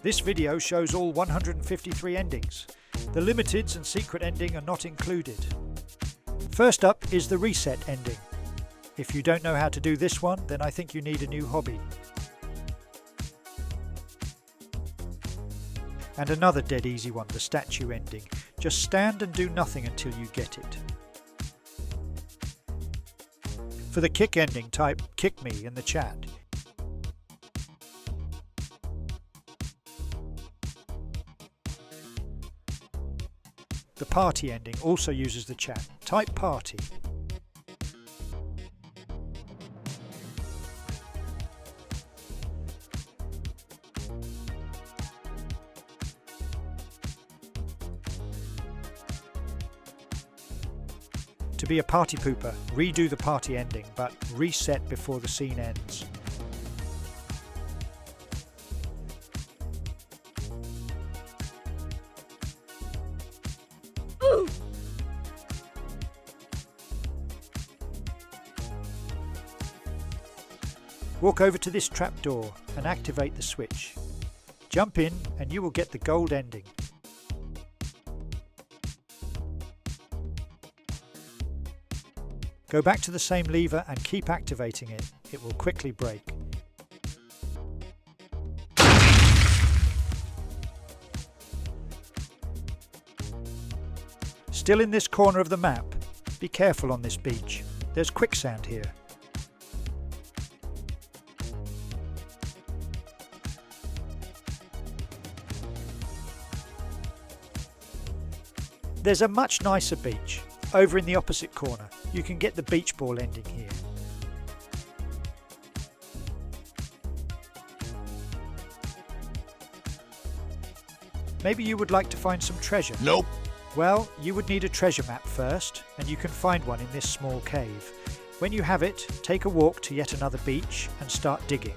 This video shows all 153 endings. The limiteds and secret ending are not included. First up is the reset ending. If you don't know how to do this one, then I think you need a new hobby. And another dead easy one, the statue ending. Just stand and do nothing until you get it. For the kick ending, type "kick me" in the chat. The party ending also uses the chat. Type "party". To be a party pooper, redo the party ending, but reset before the scene ends. Walk over to this trapdoor and activate the switch. Jump in and you will get the gold ending. Go back to the same lever and keep activating it. It will quickly break. Still in this corner of the map, be careful on this beach. There's quicksand here. There's a much nicer beach. Over in the opposite corner, you can get the beach ball ending here. Maybe you would like to find some treasure? Nope. Well, you would need a treasure map first, and you can find one in this small cave. When you have it, take a walk to yet another beach and start digging.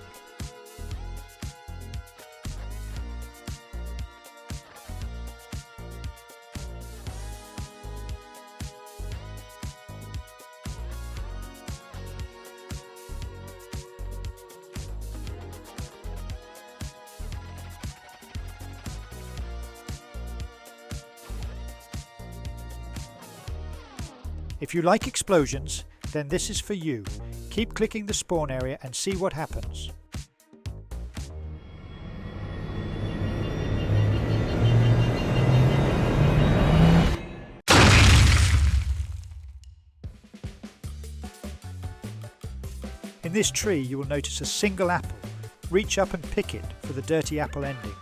If you like explosions, then this is for you. Keep clicking the spawn area and see what happens. In this tree you will notice a single apple. Reach up and pick it for the dirty apple ending.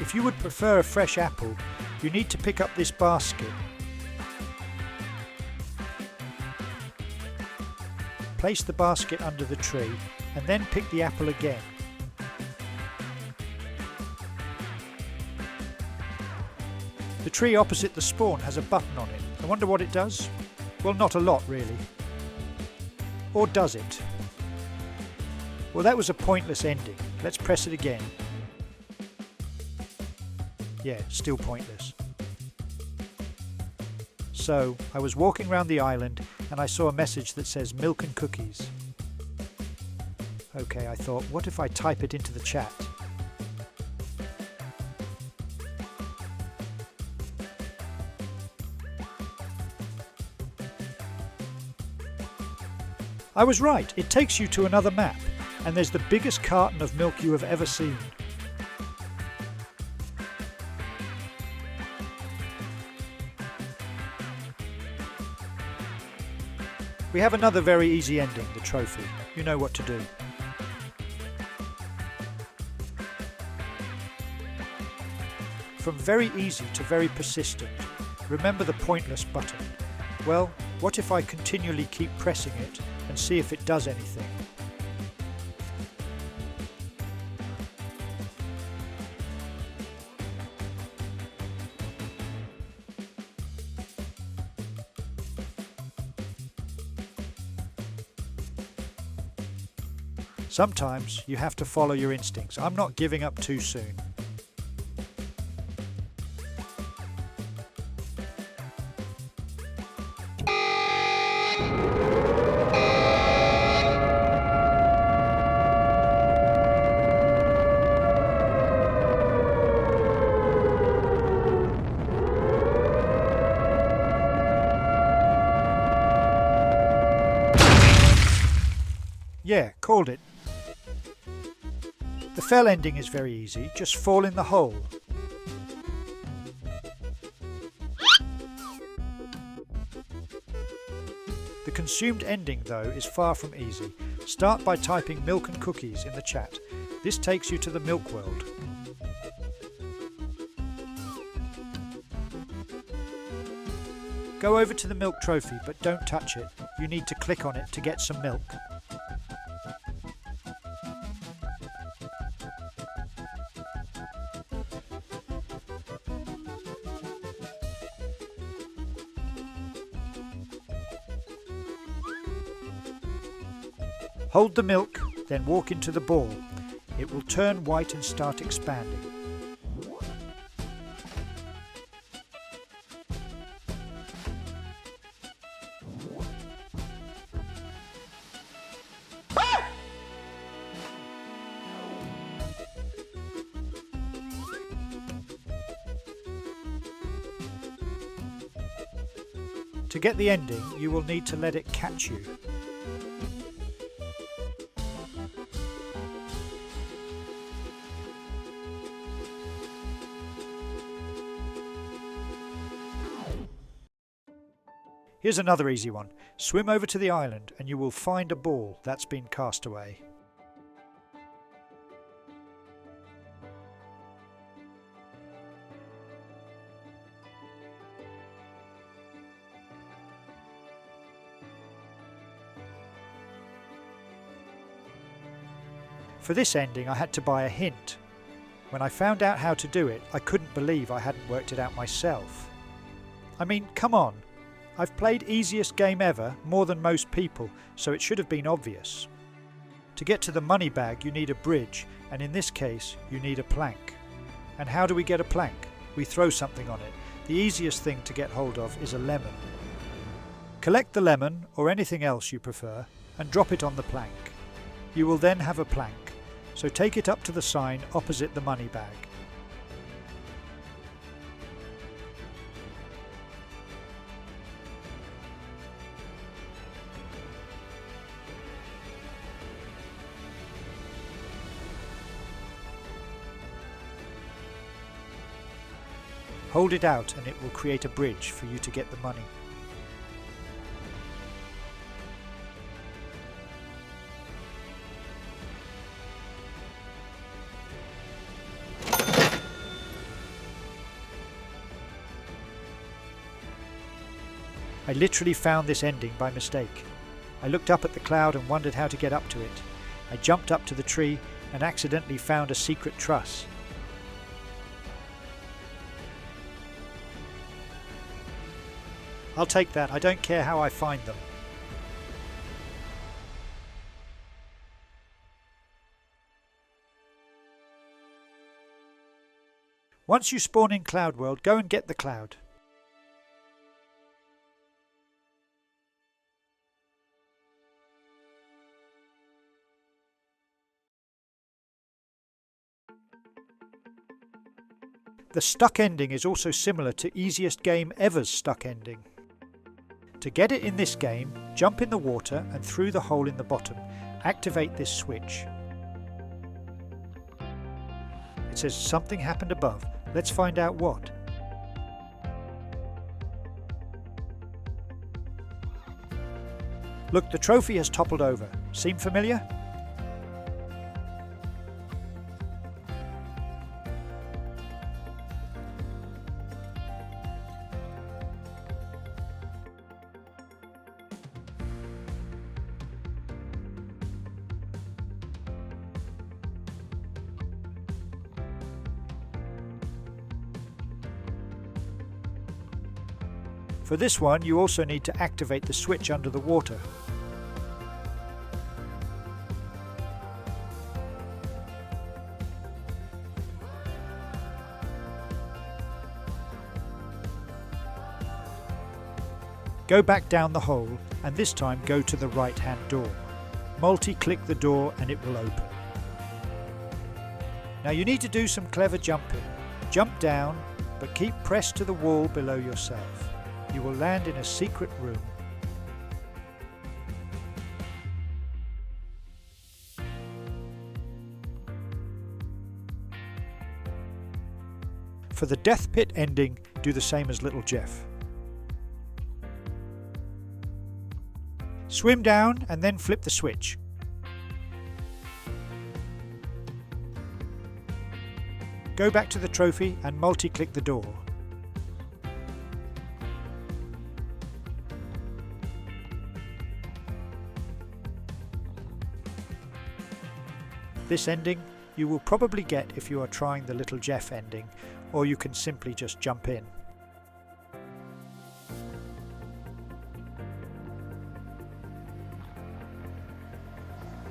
If you would prefer a fresh apple, you need to pick up this basket. Place the basket under the tree and then pick the apple again. The tree opposite the spawn has a button on it. I wonder what it does? Well, not a lot really. Or does it? Well, that was a pointless ending. Let's press it again. Yeah, still pointless. So, I was walking around the island and I saw a message that says milk and cookies. Okay, I thought, what if I type it into the chat? I was right, it takes you to another map, and there's the biggest carton of milk you have ever seen. We have another very easy ending, the trophy. You know what to do. From very easy to very persistent, remember the pointless button. Well, what if I continually keep pressing it and see if it does anything? Sometimes you have to follow your instincts. I'm not giving up too soon. Yeah, called it. The fell ending is very easy, just fall in the hole. The consumed ending, though, is far from easy. Start by typing milk and cookies in the chat. This takes you to the milk world. Go over to the milk trophy, but don't touch it. You need to click on it to get some milk. Hold the milk, then walk into the ball. It will turn white and start expanding. To get the ending, you will need to let it catch you. Here's another easy one. Swim over to the island and you will find a ball that's been cast away. For this ending I had to buy a hint. When I found out how to do it, I couldn't believe I hadn't worked it out myself. I mean, come on. I've played easiest game ever, more than most people, so it should have been obvious. To get to the money bag you need a bridge, and in this case you need a plank. And how do we get a plank? We throw something on it. The easiest thing to get hold of is a lemon. Collect the lemon, or anything else you prefer, and drop it on the plank. You will then have a plank, so take it up to the sign opposite the money bag. Hold it out and it will create a bridge for you to get the money. I literally found this ending by mistake. I looked up at the cloud and wondered how to get up to it. I jumped up to the tree and accidentally found a secret truss. I'll take that, I don't care how I find them. Once you spawn in Cloud World, go and get the cloud. The stuck ending is also similar to easiest game ever's stuck ending. To get it in this game, jump in the water and through the hole in the bottom. Activate this switch. It says something happened above. Let's find out what. Look, the trophy has toppled over. Seem familiar? For this one, you also need to activate the switch under the water. Go back down the hole and this time go to the right-hand door. Multi-click the door and it will open. Now you need to do some clever jumping. Jump down, but keep pressed to the wall below yourself. You will land in a secret room. For the death pit ending, do the same as little Jeff. Swim down and then flip the switch. Go back to the trophy and multi-click the door. This ending you will probably get if you are trying the little Jeff ending, or you can simply just jump in.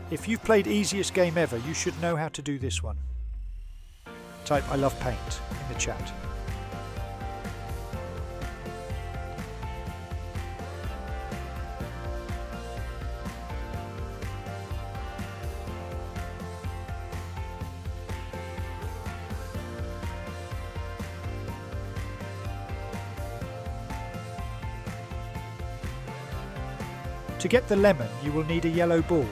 If you've played Easiest Game Ever, you should know how to do this one. Type "I love paint" in the chat. To get the lemon, you will need a yellow ball.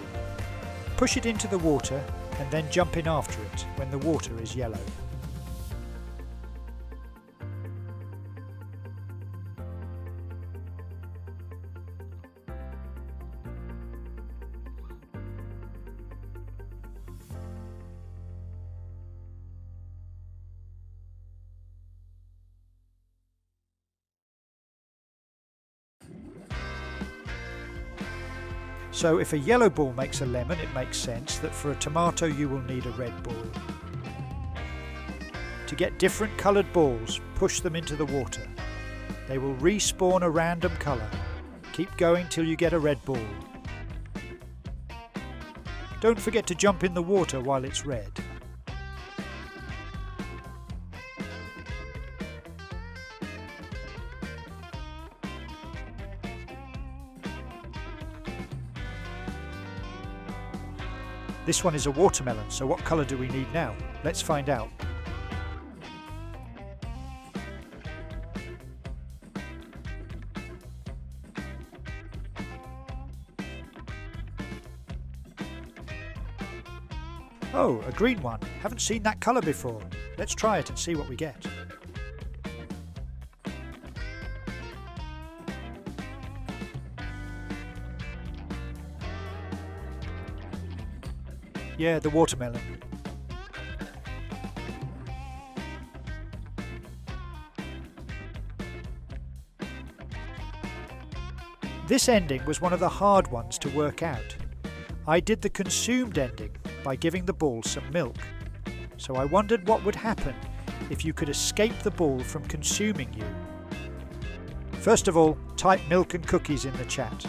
Push it into the water and then jump in after it when the water is yellow. So if a yellow ball makes a lemon, it makes sense that for a tomato you will need a red ball. To get different coloured balls, push them into the water. They will respawn a random colour. Keep going till you get a red ball. Don't forget to jump in the water while it's red. This one is a watermelon, so what colour do we need now? Let's find out. Oh, a green one. Haven't seen that colour before. Let's try it and see what we get. Yeah, the watermelon. This ending was one of the hard ones to work out. I did the consumed ending by giving the ball some milk. So I wondered what would happen if you could escape the ball from consuming you. First of all, type milk and cookies in the chat.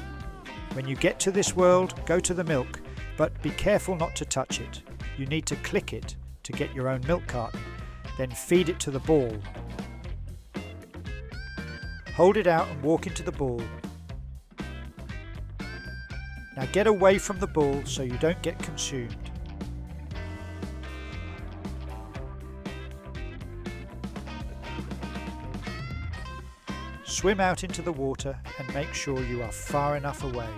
When you get to this world, go to the milk. But be careful not to touch it. You need to click it to get your own milk carton, then feed it to the ball. Hold it out and walk into the ball. Now get away from the ball so you don't get consumed. Swim out into the water and make sure you are far enough away.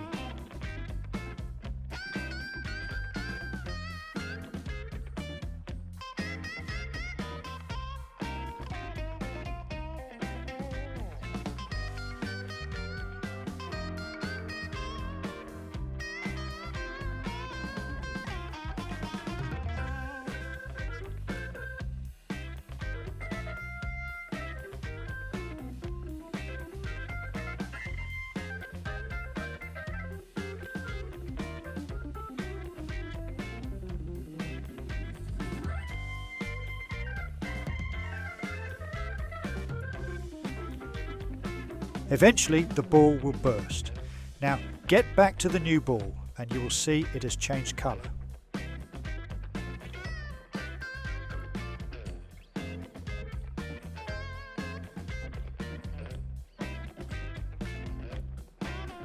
Eventually the ball will burst. Now get back to the new ball and you will see it has changed colour.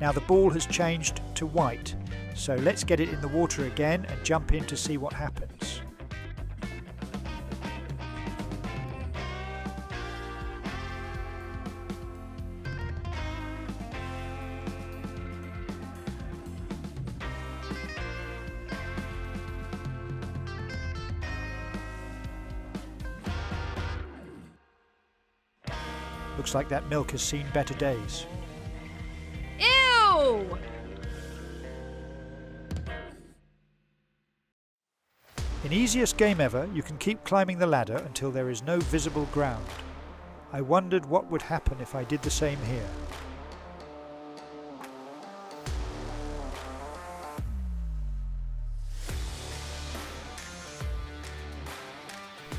Now the ball has changed to white, so let's get it in the water again and jump in to see what happens. Looks like that milk has seen better days. Ew! In easiest game ever, you can keep climbing the ladder until there is no visible ground. I wondered what would happen if I did the same here.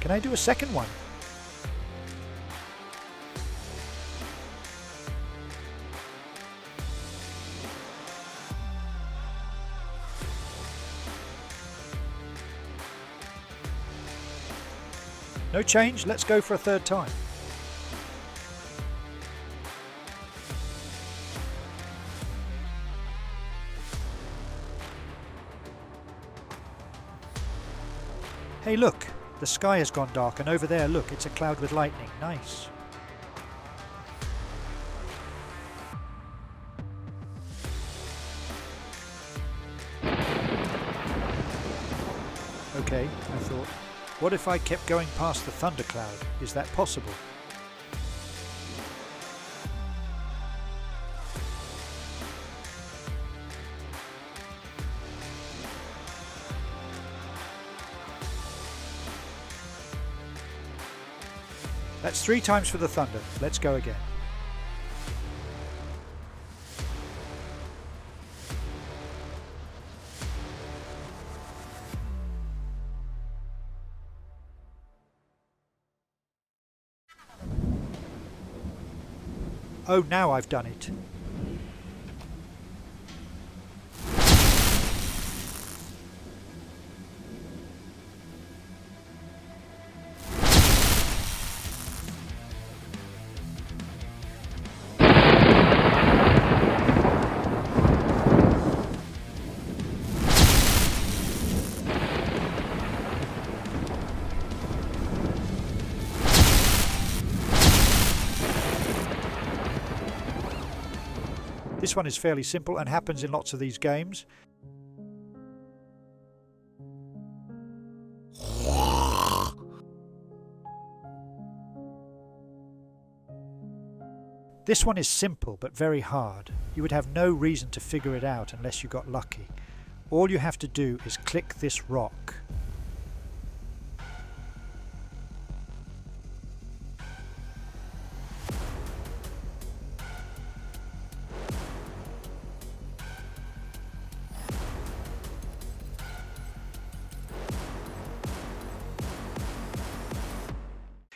Can I do a second one? No change, let's go for a third time. Hey look, the sky has gone dark and over there, look, it's a cloud with lightning. Nice. Okay, I thought, what if I kept going past the thundercloud? Is that possible? That's 3 times for the thunder. Let's go again. Oh, now I've done it. This one is fairly simple and happens in lots of these games. This one is simple but very hard. You would have no reason to figure it out unless you got lucky. All you have to do is click this rock.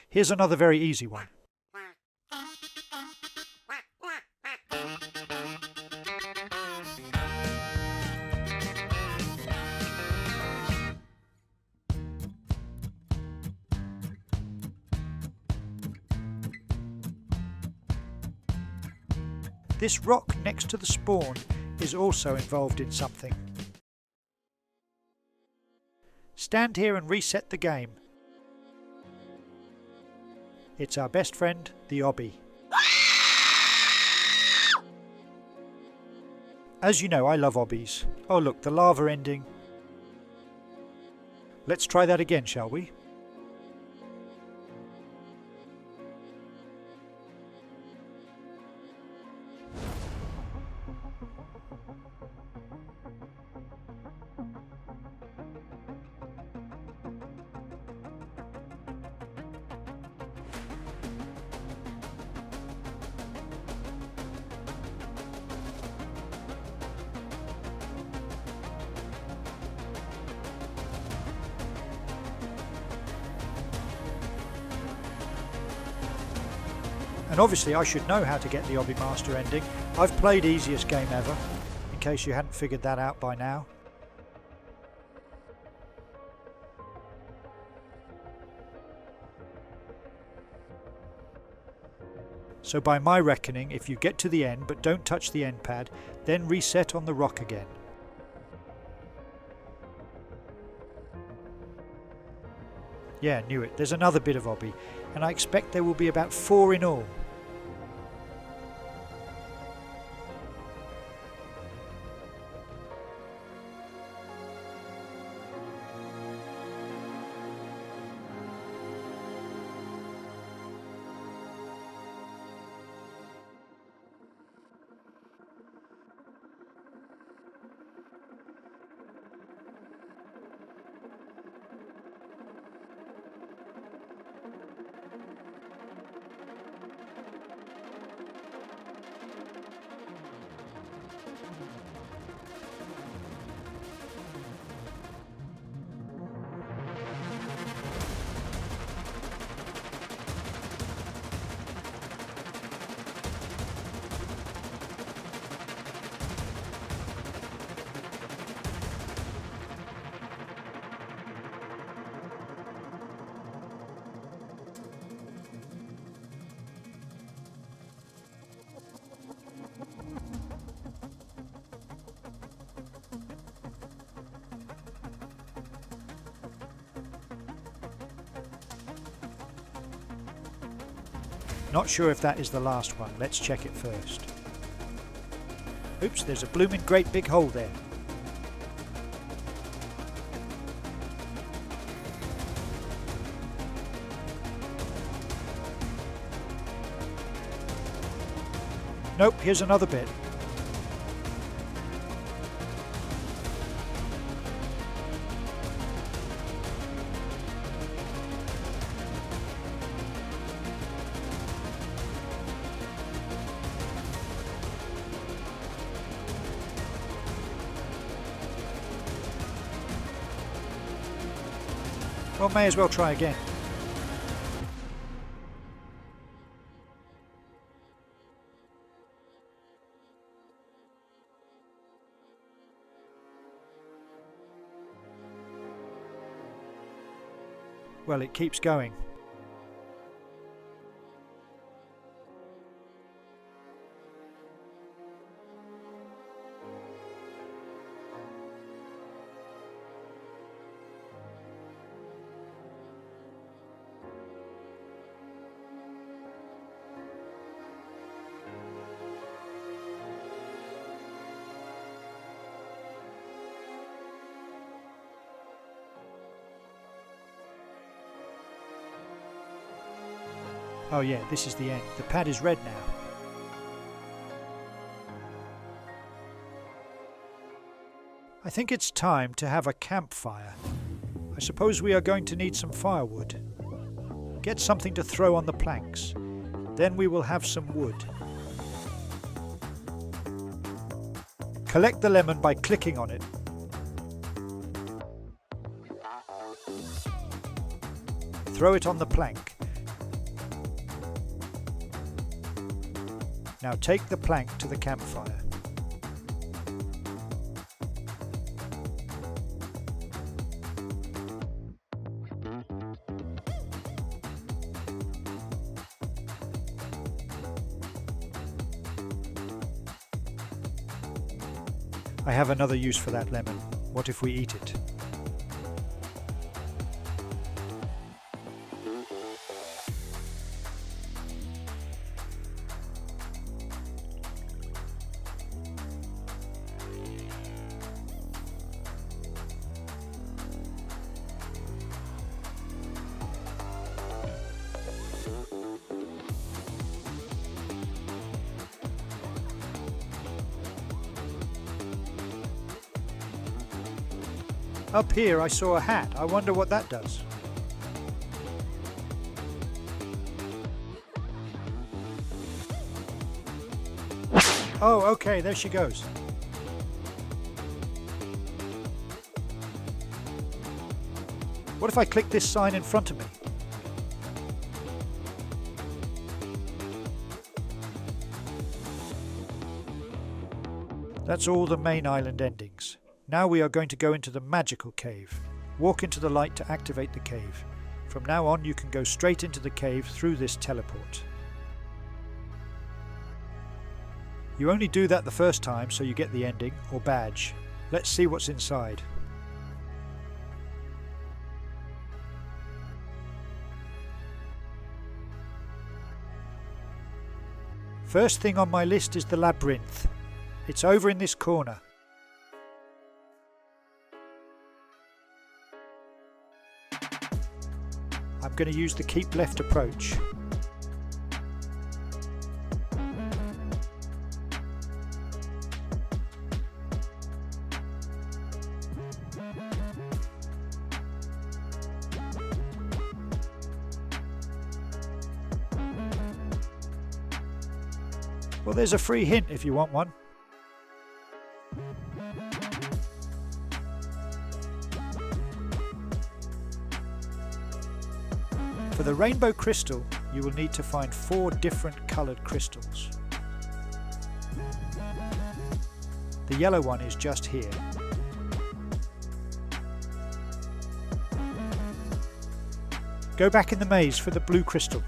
Here's another very easy one. This rock next to the spawn is also involved in something. Stand here and reset the game. It's our best friend, the obby. As you know, I love obbies. Oh look, the lava ending. Let's try that again, shall we? And obviously I should know how to get the Obby Master ending. I've played easiest game ever, in case you hadn't figured that out by now. So by my reckoning, if you get to the end but don't touch the end pad, then reset on the rock again. Yeah, knew it. There's another bit of obby, and I expect there will be about 4 in all. Not sure if that is the last one. Let's check it first. Oops, there's a blooming great big hole there. Nope, here's another bit. Well, may as well try again. Well, it keeps going. Oh yeah, this is the end. The pad is red now. I think it's time to have a campfire. I suppose we are going to need some firewood. Get something to throw on the planks. Then we will have some wood. Collect the lemon by clicking on it. Throw it on the plank. Now take the plank to the campfire. I have another use for that lemon. What if we eat it? Up here I saw a hat. I wonder what that does. Oh, okay, there she goes. What if I click this sign in front of me? That's all the main island endings. Now we are going to go into the magical cave. Walk into the light to activate the cave. From now on you can go straight into the cave through this teleport. You only do that the first time so you get the ending or badge. Let's see what's inside. First thing on my list is the labyrinth. It's over in this corner. I'm going to use the keep left approach. Well, there's a free hint if you want one. For the rainbow crystal, you will need to find 4 different coloured crystals. The yellow one is just here. Go back in the maze for the blue crystal.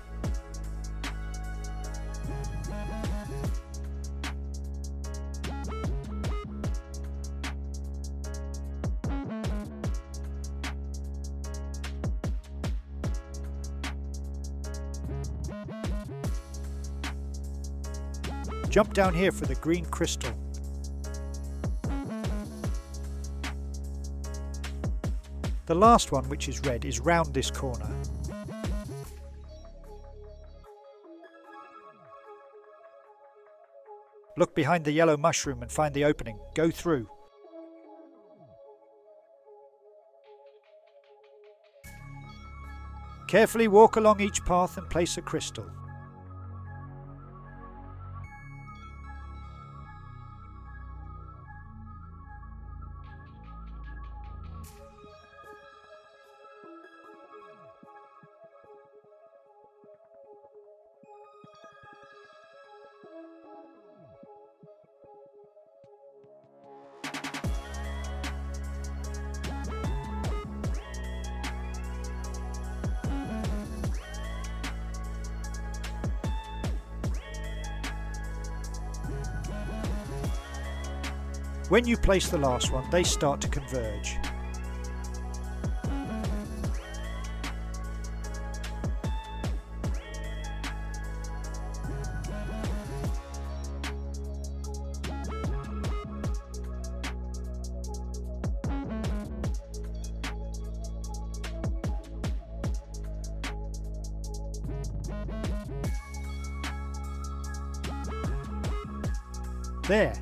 Jump down here for the green crystal. The last one, which is red, is round this corner. Look behind the yellow mushroom and find the opening. Go through. Carefully walk along each path and place a crystal. When you place the last one, they start to converge. There!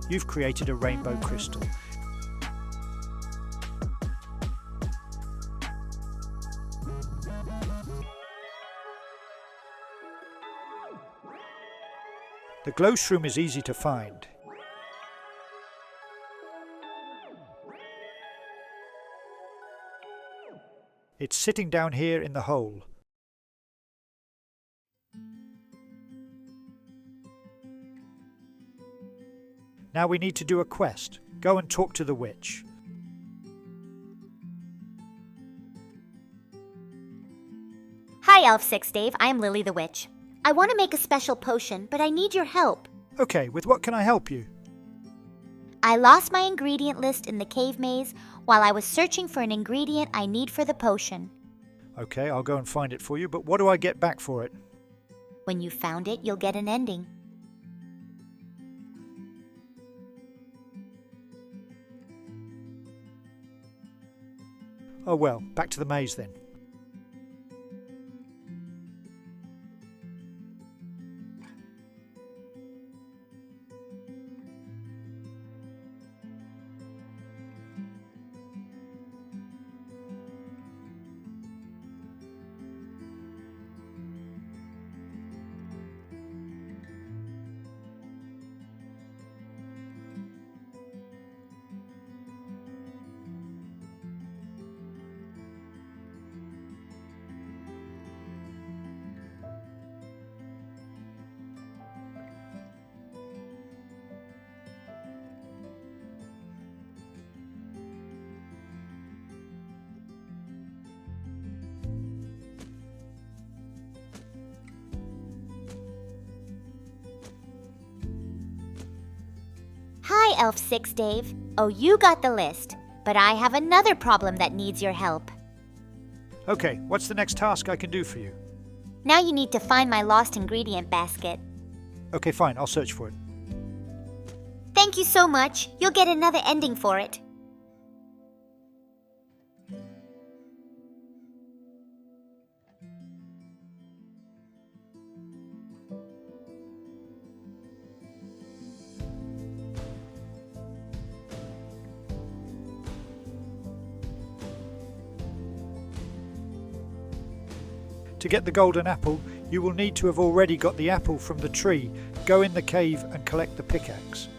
You've created a rainbow crystal. The glow shroom is easy to find. It's sitting down here in the hole. Now we need to do a quest. Go and talk to the witch. Hi, Elf 6 Dave. I am Lily the Witch. I want to make a special potion, but I need your help. Okay, with what can I help you? I lost my ingredient list in the cave maze while I was searching for an ingredient I need for the potion. Okay, I'll go and find it for you, but what do I get back for it? When you found it, you'll get an ending. Oh well, back to the maze then. Hi, Elf 6 Dave. Oh, you got the list, but I have another problem that needs your help. Okay, what's the next task I can do for you? Now you need to find my lost ingredient basket. Okay, fine, I'll search for it. Thank you so much. You'll get another ending for it. To get the golden apple, you will need to have already got the apple from the tree. Go in the cave and collect the pickaxe.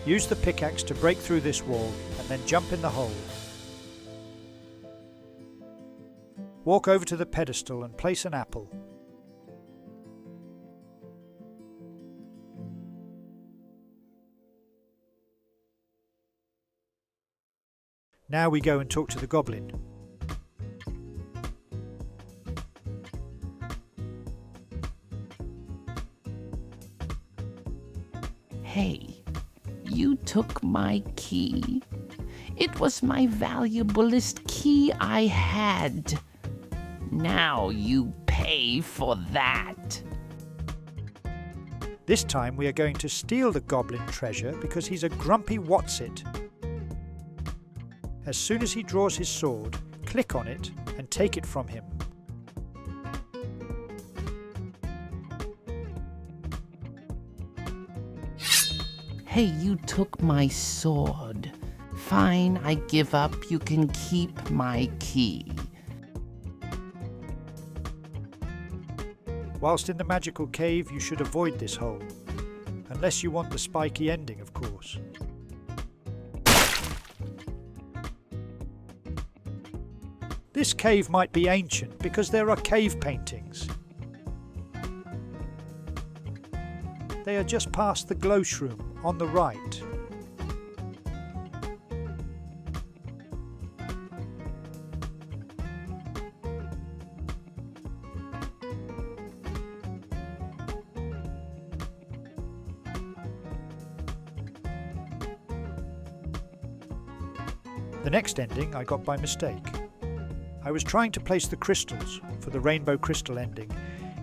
Use the pickaxe to break through this wall and then jump in the hole. Walk over to the pedestal and place an apple. Now we go and talk to the goblin. Hey, you took my key. It was my valuablest key I had. Now you pay for that. This time we are going to steal the goblin treasure because he's a grumpy what's-it. As soon as he draws his sword, click on it and take it from him. Hey, you took my sword. Fine, I give up. You can keep my key. Whilst in the magical cave, you should avoid this hole. Unless you want the spiky ending, of course. This cave might be ancient because there are cave paintings. They are just past the glow shroom on the right. The next ending I got by mistake. I was trying to place the crystals for the rainbow crystal ending.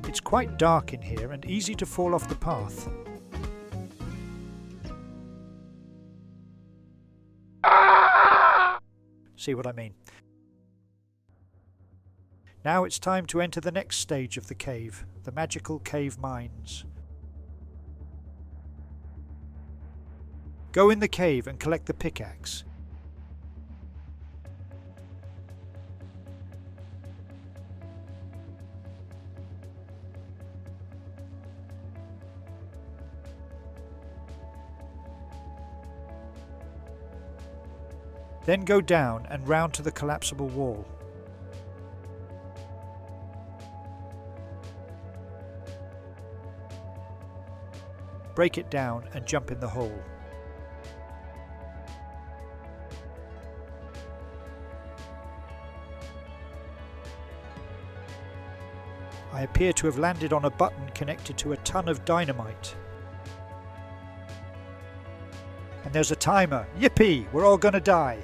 It's quite dark in here and easy to fall off the path. See what I mean? Now it's time to enter the next stage of the cave, the magical cave mines. Go in the cave and collect the pickaxe. Then go down and round to the collapsible wall. Break it down and jump in the hole. I appear to have landed on a button connected to a ton of dynamite. And there's a timer. Yippee! We're all gonna die.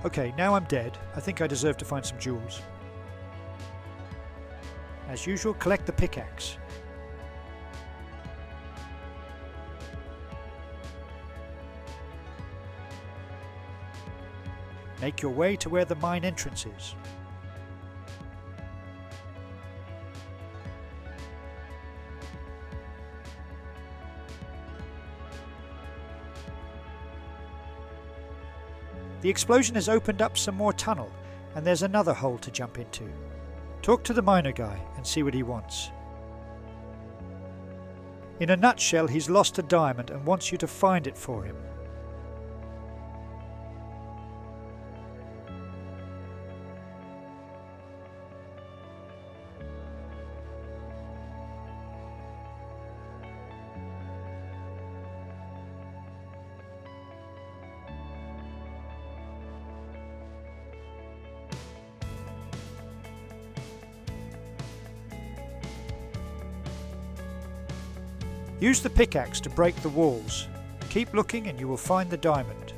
Okay, now I'm dead. I think I deserve to find some jewels. As usual, collect the pickaxe. Make your way to where the mine entrance is. The explosion has opened up some more tunnel, and there's another hole to jump into. Talk to the miner guy and see what he wants. In a nutshell, he's lost a diamond and wants you to find it for him. Use the pickaxe to break the walls. Keep looking and you will find the diamond.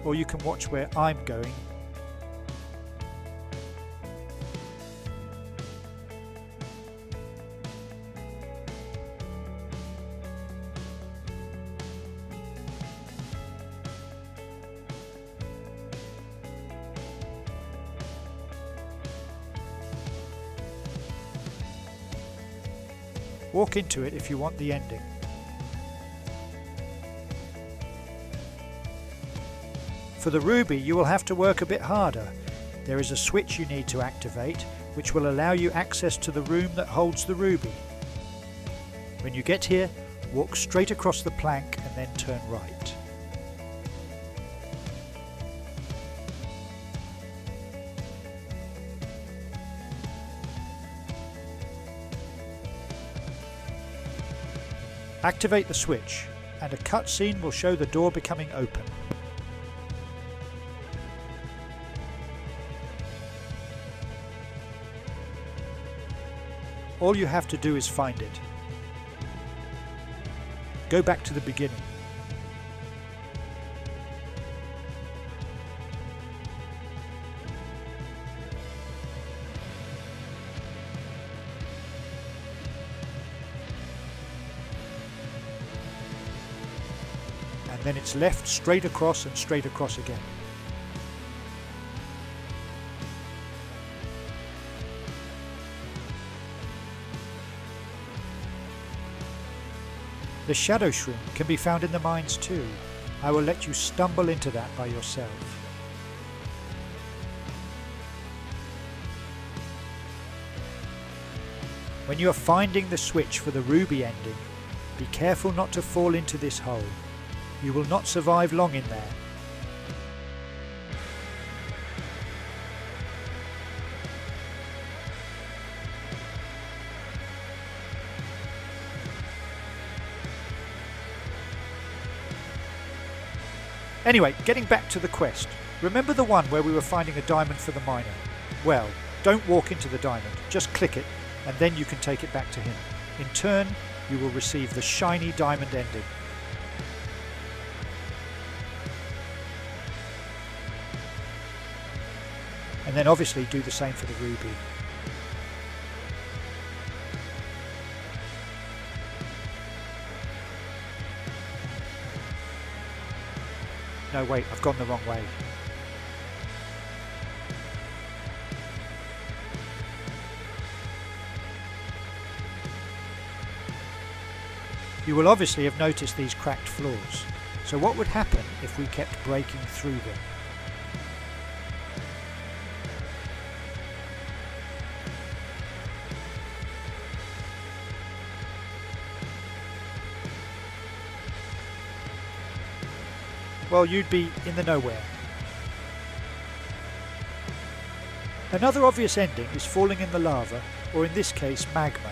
Or you can watch where I'm going. Walk into it if you want the ending. For the ruby, you will have to work a bit harder. There is a switch you need to activate, which will allow you access to the room that holds the ruby. When you get here, walk straight across the plank and then turn right. Activate the switch, and a cutscene will show the door becoming open. All you have to do is find it. Go back to the beginning. And then it's left straight across and straight across again. The shadow shroom can be found in the mines too. I will let you stumble into that by yourself. When you are finding the switch for the ruby ending, be careful not to fall into this hole. You will not survive long in there. Anyway, getting back to the quest. Remember the one where we were finding a diamond for the miner? Well, don't walk into the diamond, just click it, and then you can take it back to him. In turn, you will receive the shiny diamond ending. And then obviously do the same for the ruby. No, wait, I've gone the wrong way. You will obviously have noticed these cracked floors. So what would happen if we kept breaking through them? Well, you'd be in the nowhere. Another obvious ending is falling in the lava, or in this case magma.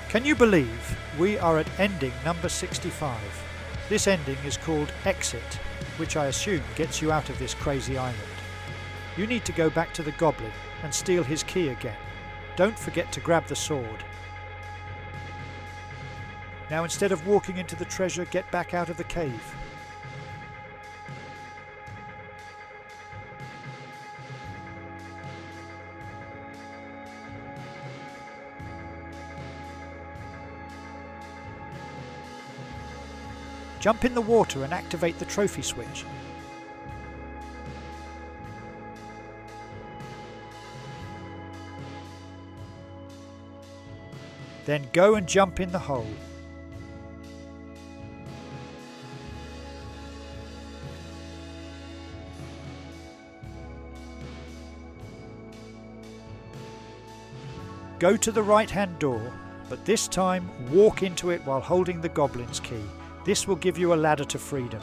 Can you believe we are at ending number 65? This ending is called Exit, which I assume gets you out of this crazy island. You need to go back to the goblin and steal his key again. Don't forget to grab the sword. Now instead of walking into the treasure, get back out of the cave. Jump in the water and activate the trophy switch. Then go and jump in the hole. Go to the right-hand door, but this time walk into it while holding the goblin's key. This will give you a ladder to freedom.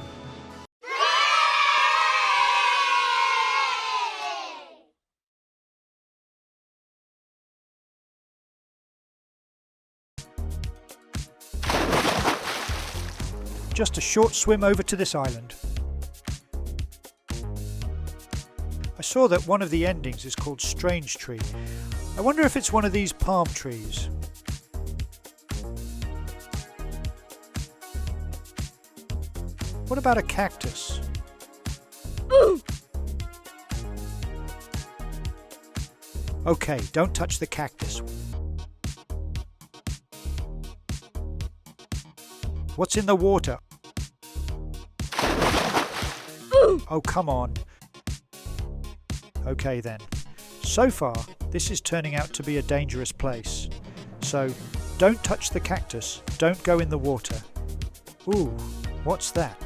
Just a short swim over to this island. I saw that one of the endings is called Strange Tree. I wonder if it's one of these palm trees. What about a cactus? Okay, don't touch the cactus. What's in the water? Oh, come on. Okay then. So far, this is turning out to be a dangerous place. So, don't touch the cactus, don't go in the water. Ooh, what's that?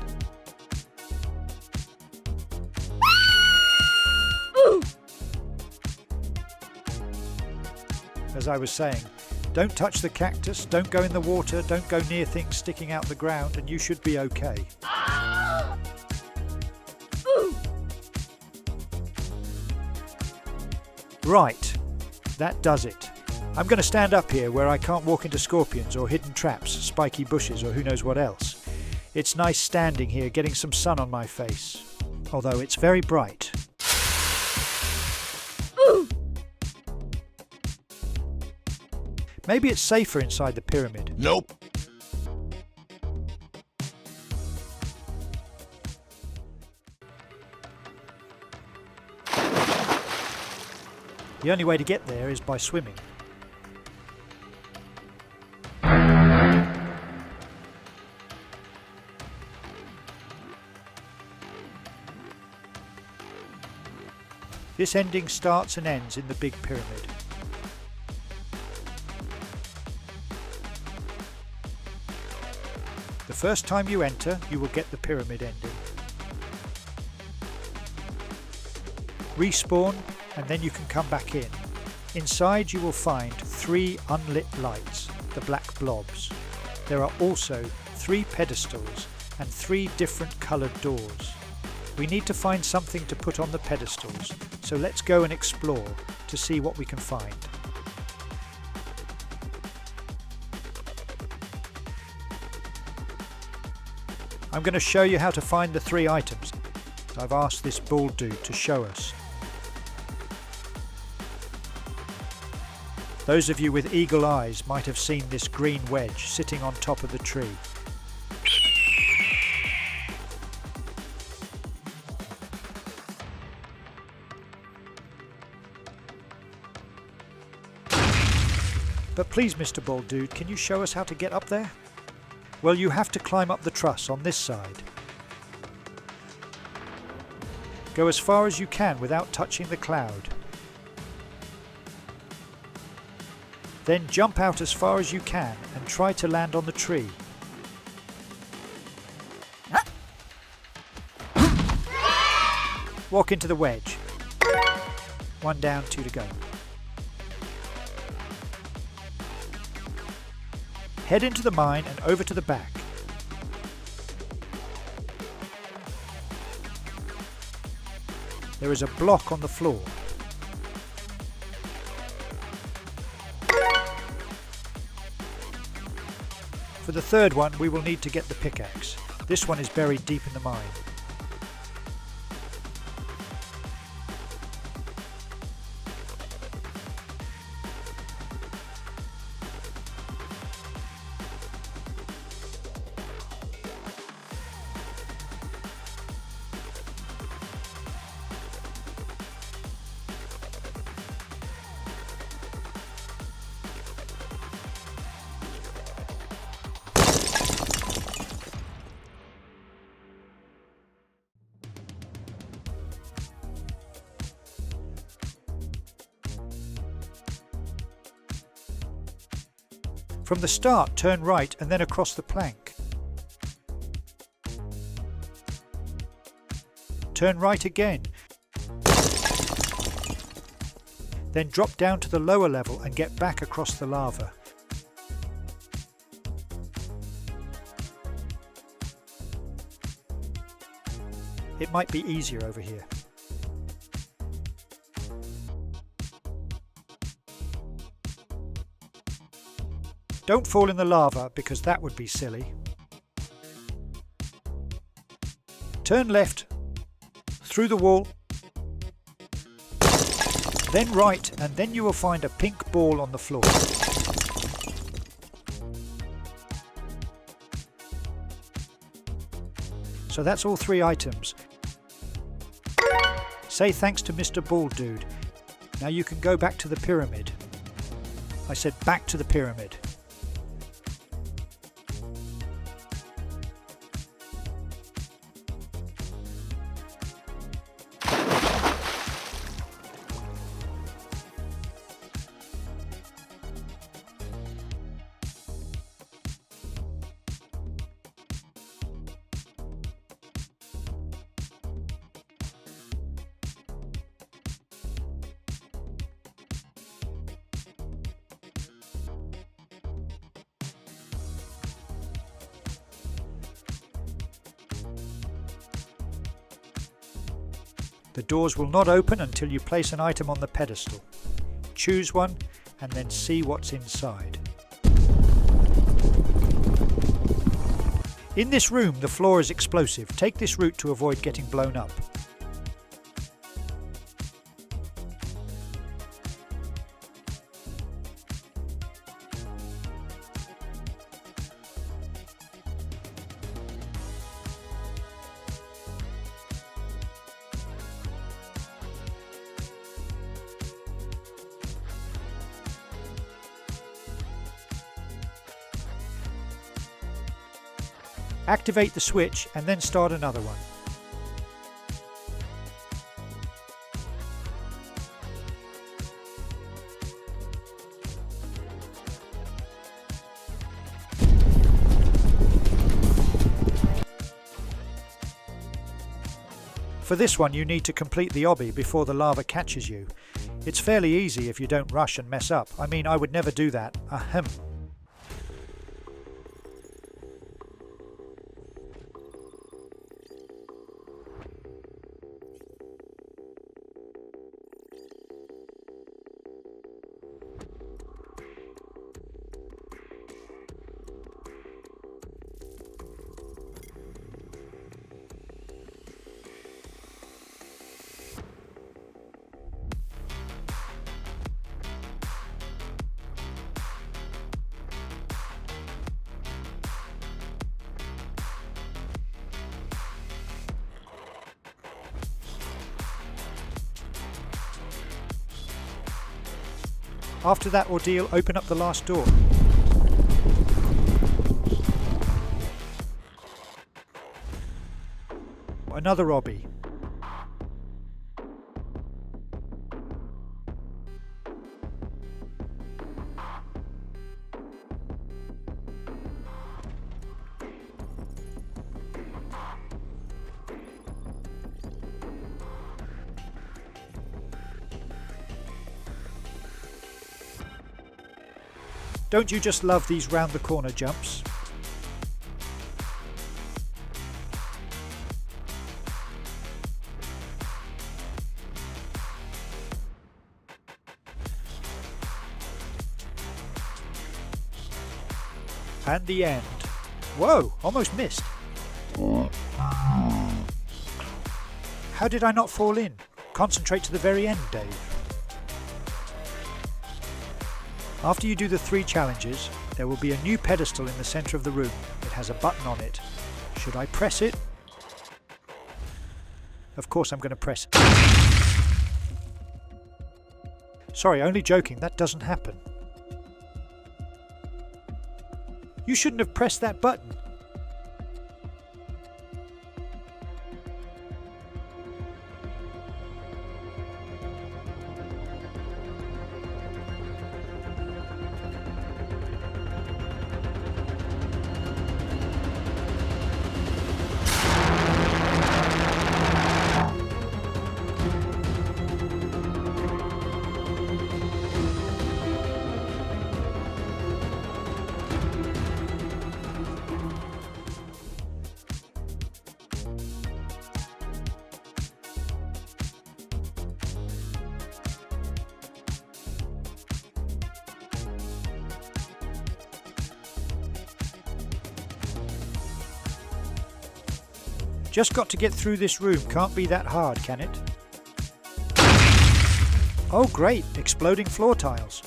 As I was saying, don't touch the cactus, don't go in the water, don't go near things sticking out the ground, and you should be okay. Right, that does it. I'm going to stand up here where I can't walk into scorpions or hidden traps, spiky bushes or who knows what else. It's nice standing here getting some sun on my face, although it's very bright. Maybe it's safer inside the pyramid. Nope. The only way to get there is by swimming. This ending starts and ends in the big pyramid. The first time you enter, you will get the pyramid ending. Respawn, and then you can come back in. Inside you will find 3 unlit lights, the black blobs. There are also 3 pedestals and 3 different coloured doors. We need to find something to put on the pedestals, so let's go and explore to see what we can find. I'm going to show you how to find the 3 items. I've asked this bald dude to show us. Those of you with eagle eyes might have seen this green wedge sitting on top of the tree. But please, Mr. Bald Dude, can you show us how to get up there? Well, you have to climb up the truss on this side. Go as far as you can without touching the cloud. Then jump out as far as you can and try to land on the tree. Walk into the wedge. 1 down, 2 to go. Head into the mine and over to the back. There is a block on the floor. For the third one, we will need to get the pickaxe. This one is buried deep in the mine. From the start, turn right and then across the plank. Turn right again. Then drop down to the lower level and get back across the lava. It might be easier over here. Don't fall in the lava because that would be silly. Turn left, through the wall, then right, and then you will find a pink ball on the floor. So that's all 3 items. Say thanks to Mr. Bald Dude. Now you can go back to the pyramid. I said back to the pyramid. The doors will not open until you place an item on the pedestal. Choose one and then see what's inside. In this room, the floor is explosive. Take this route to avoid getting blown up. Activate the switch and then start another one. For this one you need to complete the obby before the lava catches you. It's fairly easy if you don't rush and mess up. I mean, I would never do that. Ahem. After that ordeal, open up the last door. Another obby. Don't you just love these round the corner jumps? And the end. Whoa, almost missed. How did I not fall in? Concentrate to the very end, Dave. After you do the 3 challenges, there will be a new pedestal in the centre of the room. It has a button on it. Should I press it? Of course I'm going to press it. Sorry, only joking, that doesn't happen. You shouldn't have pressed that button. Just got to get through this room, can't be that hard, can it? Oh great, exploding floor tiles.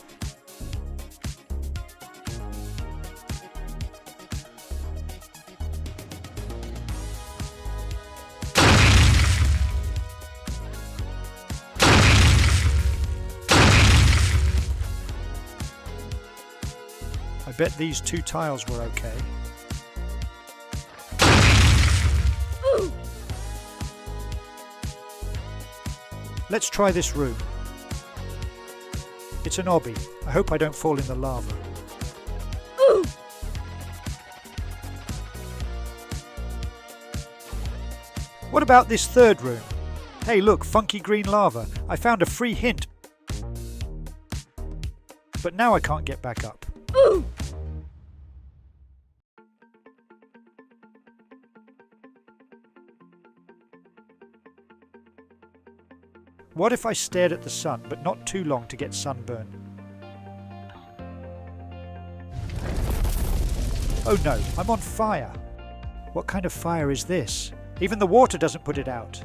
I bet these 2 tiles were okay. Let's try this room. It's an obby. I hope I don't fall in the lava. What about this 3rd room? Hey look, funky green lava. I found a free hint. But now I can't get back up. What if I stared at the sun, but not too long to get sunburn? Oh no, I'm on fire. What kind of fire is this? Even the water doesn't put it out.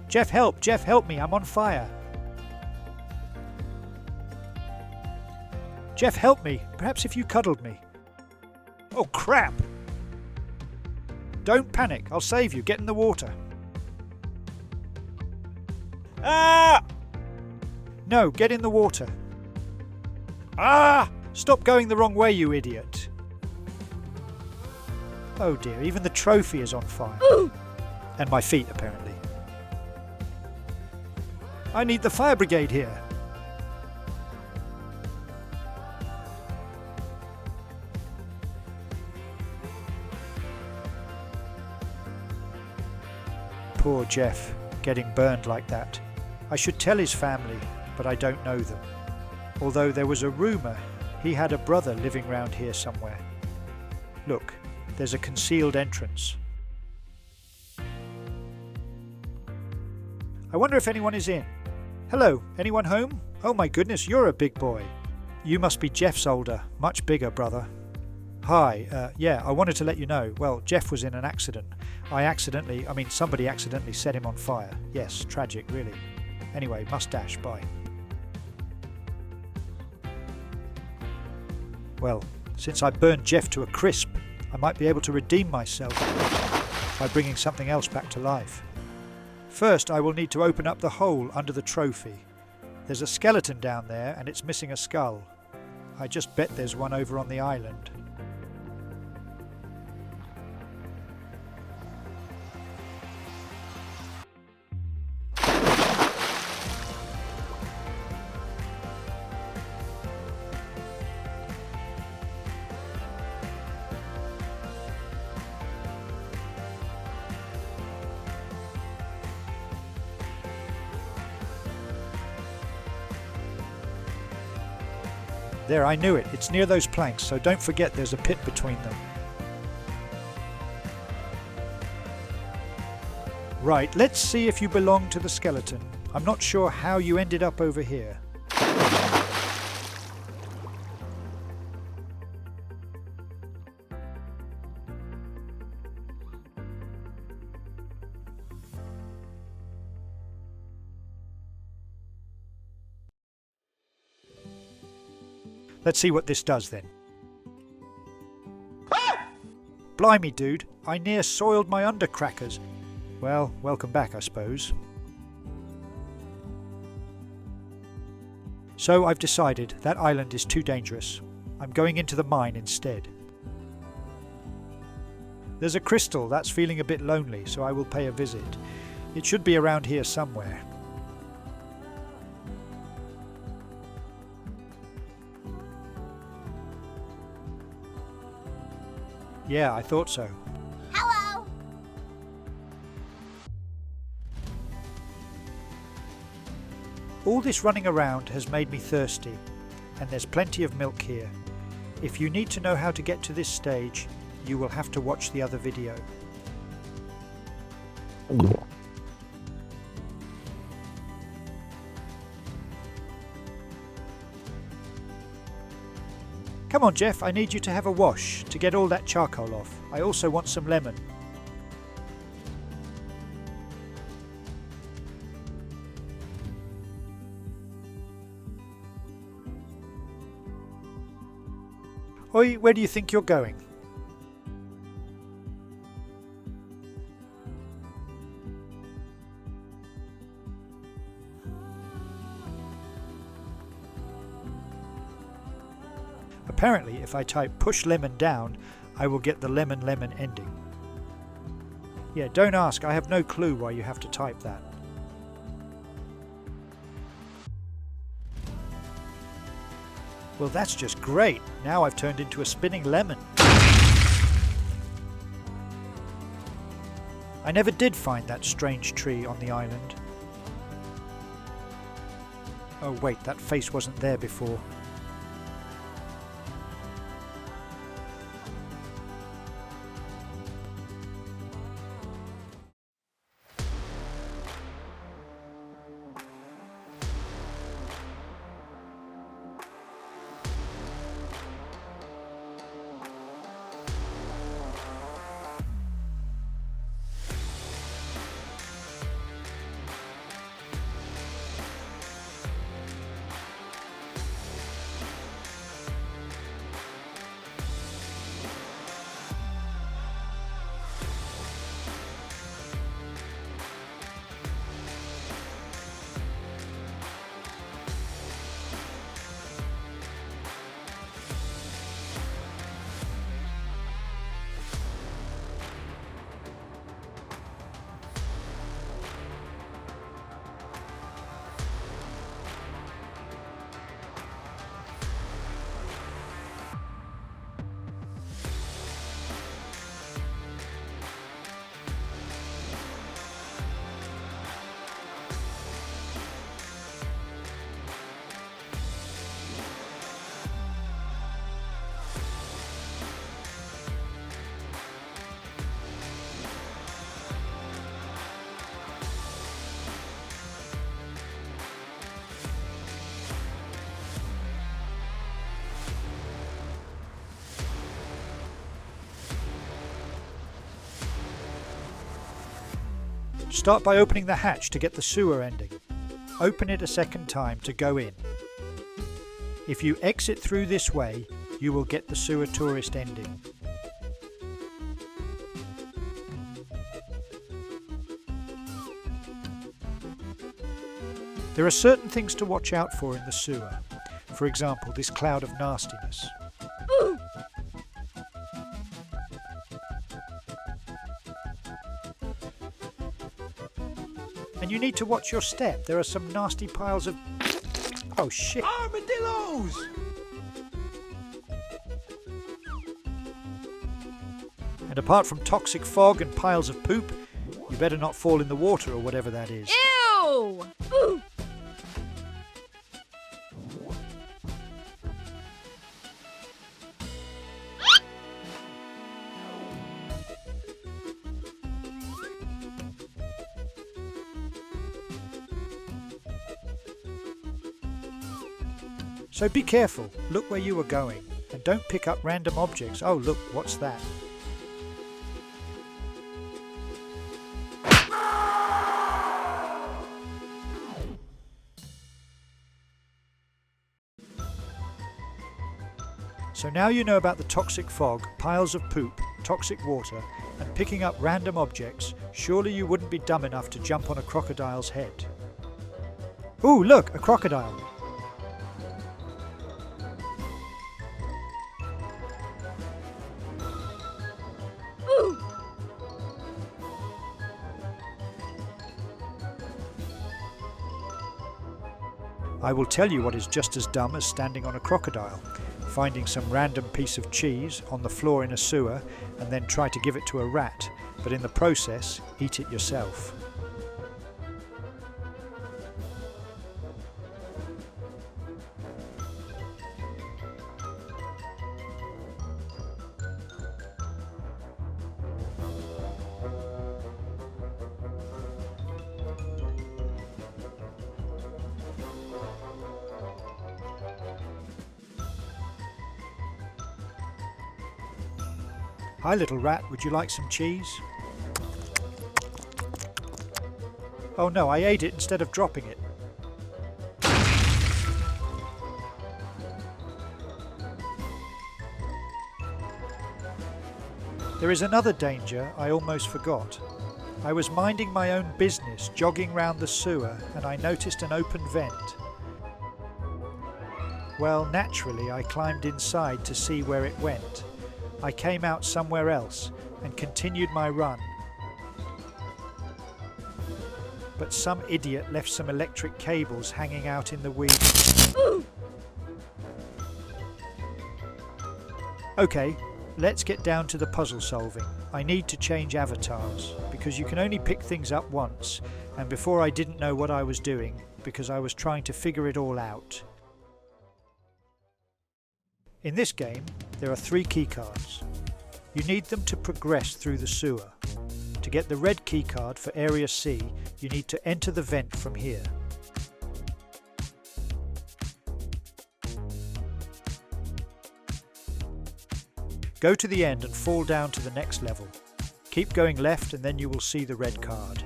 Jeff, help! Jeff, help me! I'm on fire! Jeff, help me! Perhaps if you cuddled me. Oh, crap! Don't panic. I'll save you. Get in the water. Ah! No, get in the water. Ah! Stop going the wrong way, you idiot. Oh dear, even the trophy is on fire. And my feet, apparently. I need the fire brigade here. Poor Jeff, getting burned like that. I should tell his family, but I don't know them. Although there was a rumour he had a brother living round here somewhere. Look, there's a concealed entrance. I wonder if anyone is in. Hello, anyone home? Oh my goodness, you're a big boy. You must be Jeff's older, much bigger brother. Hi, yeah, I wanted to let you know. Well, Jeff was in an accident. Somebody accidentally set him on fire. Yes, tragic, really. Anyway, mustache, bye. Well, since I burned Jeff to a crisp, I might be able to redeem myself by bringing something else back to life. First, I will need to open up the hole under the trophy. There's a skeleton down there and it's missing a skull. I just bet there's one over on the island. There, I knew it. It's near those planks, so don't forget there's a pit between them. Right, let's see if you belong to the skeleton. I'm not sure how you ended up over here. Let's see what this does then. Blimey, dude, I near soiled my undercrackers. Well, welcome back, I suppose. So I've decided that island is too dangerous. I'm going into the mine instead. There's a crystal that's feeling a bit lonely, so I will pay a visit. It should be around here somewhere. Yeah, I thought so. Hello! All this running around has made me thirsty, and there's plenty of milk here. If you need to know how to get to this stage, you will have to watch the other video. Come on, Jeff, I need you to have a wash to get all that charcoal off. I also want some lemon. Oi, where do you think you're going? Apparently, if I type push lemon down, I will get the lemon ending. Yeah, don't ask, I have no clue why you have to type that. Well, that's just great. Now I've turned into a spinning lemon. I never did find that strange tree on the island. Oh wait, that face wasn't there before. Start by opening the hatch to get the sewer ending. Open it a second time to go in. If you exit through this way, you will get the sewer tourist ending. There are certain things to watch out for in the sewer. For example, this cloud of nastiness. And you need to watch your step. There are some nasty piles of... Oh shit! Armadillos! And apart from toxic fog and piles of poop, you better not fall in the water or whatever that is. Ew! Ooh. So be careful, look where you are going, and don't pick up random objects. Oh look, what's that? So now you know about the toxic fog, piles of poop, toxic water, and picking up random objects. Surely you wouldn't be dumb enough to jump on a crocodile's head. Ooh, look, a crocodile. I will tell you what is just as dumb as standing on a crocodile, finding some random piece of cheese on the floor in a sewer and then try to give it to a rat, but in the process eat it yourself. Hi little rat, would you like some cheese? Oh no, I ate it instead of dropping it. There is another danger I almost forgot. I was minding my own business, jogging round the sewer, and I noticed an open vent. Well, naturally I climbed inside to see where it went. I came out somewhere else and continued my run. But some idiot left some electric cables hanging out in the weeds. Okay, let's get down to the puzzle solving. I need to change avatars because you can only pick things up once, and before I didn't know what I was doing because I was trying to figure it all out. In this game, there are 3 keycards. You need them to progress through the sewer. To get the red keycard for Area C, you need to enter the vent from here. Go to the end and fall down to the next level. Keep going left and then you will see the red card.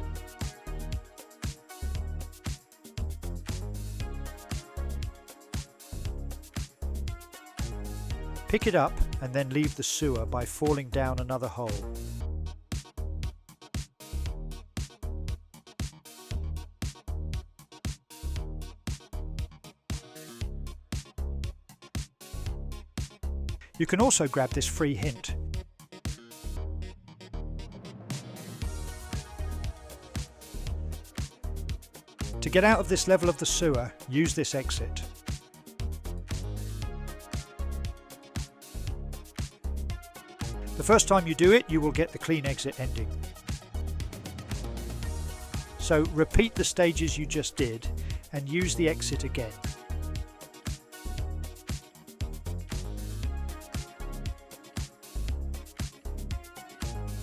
Pick it up and then leave the sewer by falling down another hole. You can also grab this free hint. To get out of this level of the sewer, use this exit. The first time you do it, you will get the clean exit ending. So repeat the stages you just did and use the exit again.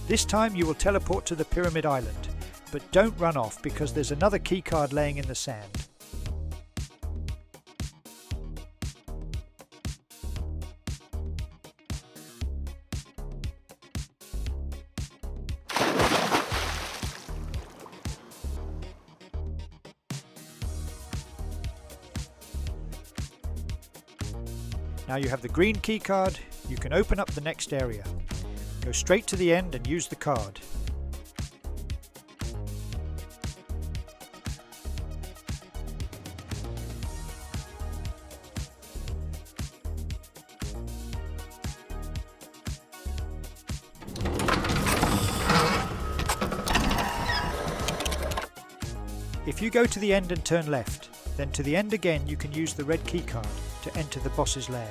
This time you will teleport to the Pyramid Island, but don't run off because there's another keycard laying in the sand. Now you have the green key card, you can open up the next area. Go straight to the end and use the card. If you go to the end and turn left, then to the end again you can use the red key card to enter the boss's lair.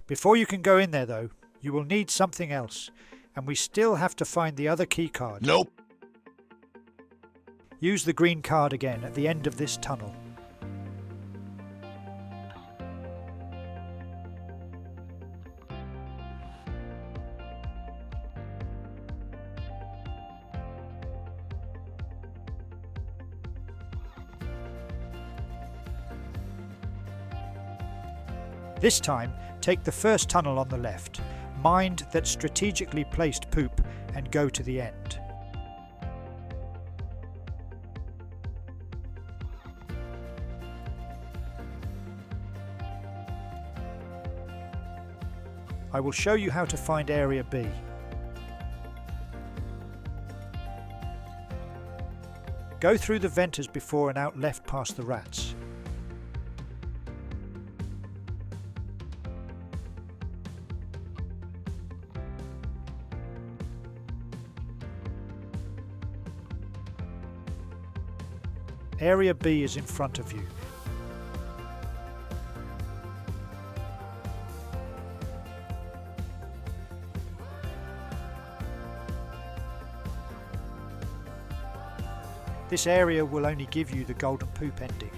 Before you can go in there though, you will need something else, and we still have to find the other key card. Nope. Use the green card again at the end of this tunnel. This time, take the first tunnel on the left, mind that strategically placed poop, and go to the end. I will show you how to find Area B. Go through the vent as before and out left past the rats. Area B is in front of you. This area will only give you the golden poop ending.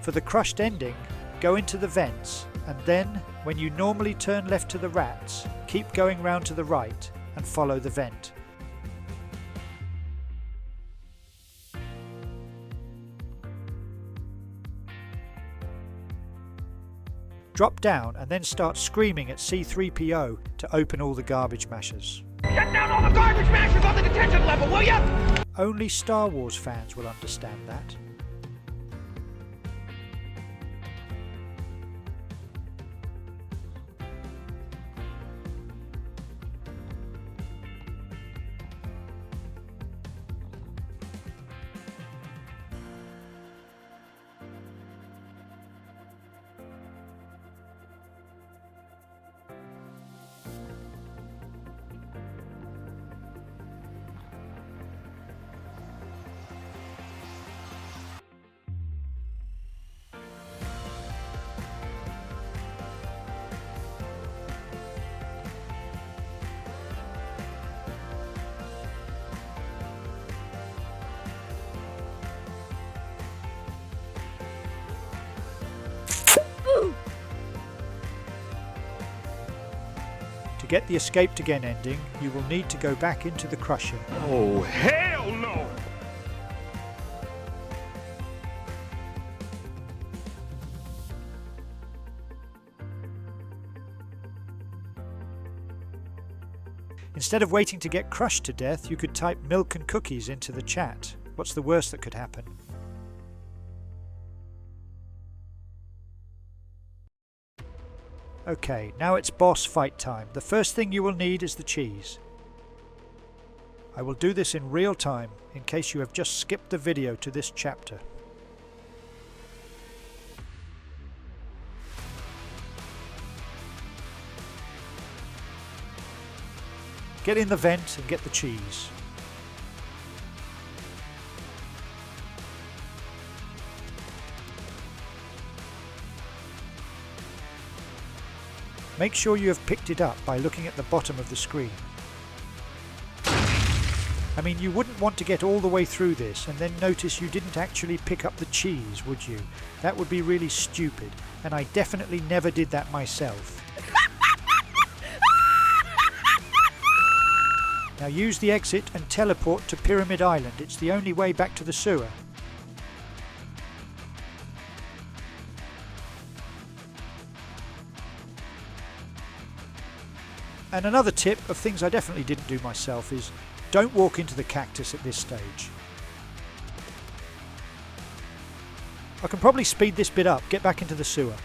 For the crushed ending, go into the vents, and then, when you normally turn left to the rats, keep going round to the right and follow the vent. Drop down and then start screaming at C-3PO to open all the garbage mashers. Shut down all the garbage mashers on the detention level, will ya? Only Star Wars fans will understand that. To get the escaped again ending, you will need to go back into the crusher. Oh, hell no! Instead of waiting to get crushed to death, you could type milk and cookies into the chat. What's the worst that could happen? Okay, now it's boss fight time. The first thing you will need is the cheese. I will do this in real time in case you have just skipped the video to this chapter. Get in the vent and get the cheese. Make sure you have picked it up by looking at the bottom of the screen. I mean, you wouldn't want to get all the way through this and then notice you didn't actually pick up the cheese, would you? That would be really stupid, and I definitely never did that myself. Now use the exit and teleport to Pyramid Island. It's the only way back to the sewer. And another tip of things I definitely didn't do myself is don't walk into the cactus at this stage. I can probably speed this bit up, get back into the sewer.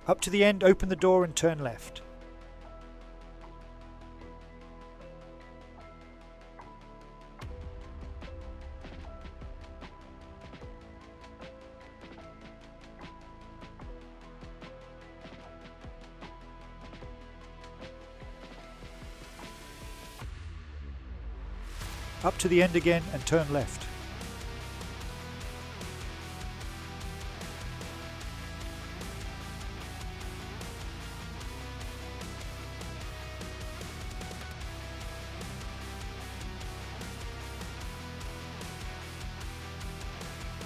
Up to the end, open the door and turn left. Up to the end again and turn left.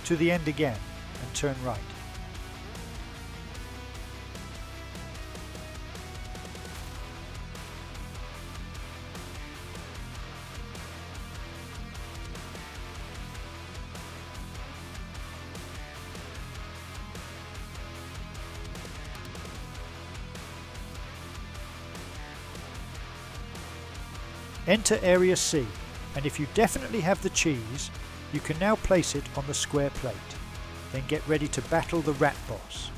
To the end again and turn right. Enter Area C, and if you definitely have the cheese, you can now place it on the square plate. Then get ready to battle the rat boss.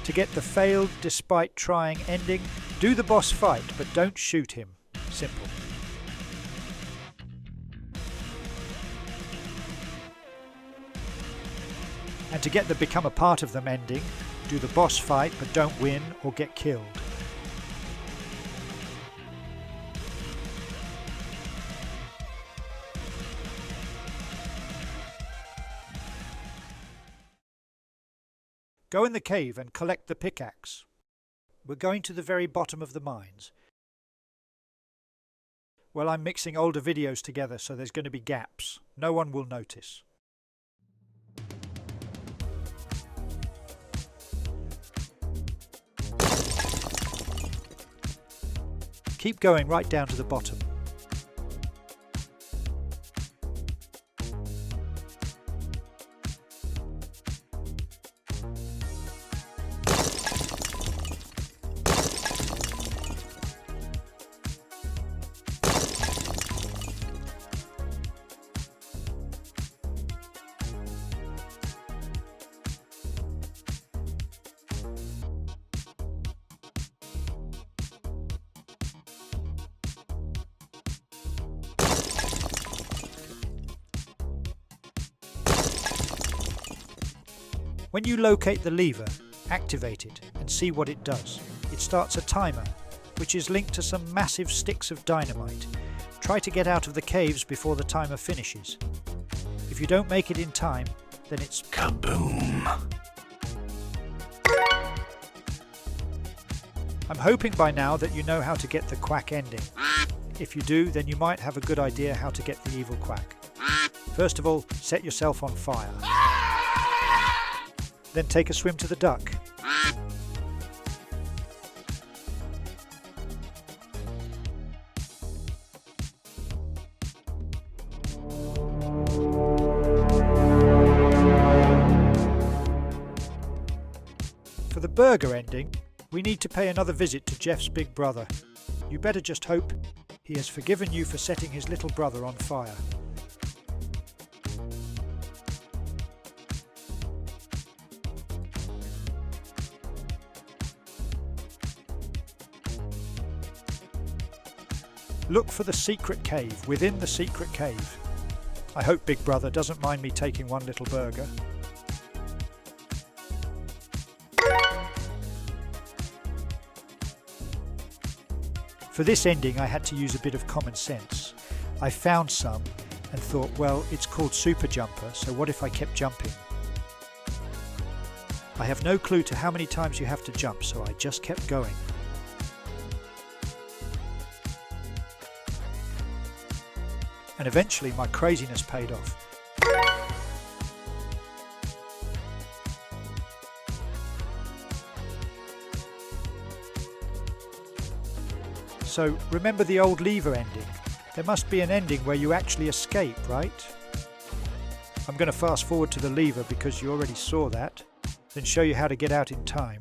To get the failed despite trying ending, do the boss fight, but don't shoot him. Simple. And to get the become a part of them ending, do the boss fight, but don't win or get killed. Go in the cave and collect the pickaxe. We're going to the very bottom of the mines. Well, I'm mixing older videos together, so there's going to be gaps. No one will notice. Keep going right down to the bottom. When you locate the lever, activate it and see what it does. It starts a timer, which is linked to some massive sticks of dynamite. Try to get out of the caves before the timer finishes. If you don't make it in time, then it's kaboom! I'm hoping by now that you know how to get the quack ending. If you do, then you might have a good idea how to get the evil quack. First of all, set yourself on fire. Then take a swim to the duck. For the burger ending, we need to pay another visit to Jeff's big brother. You better just hope he has forgiven you for setting his little brother on fire. Look for the secret cave within the secret cave. I hope Big Brother doesn't mind me taking one little burger. For this ending I had to use a bit of common sense. I found some and thought, well, it's called Super Jumper, so what if I kept jumping? I have no clue to how many times you have to jump, so I just kept going. And eventually my craziness paid off. So remember the old lever ending? There must be an ending where you actually escape, right? I'm going to fast forward to the lever because you already saw that, then show you how to get out in time.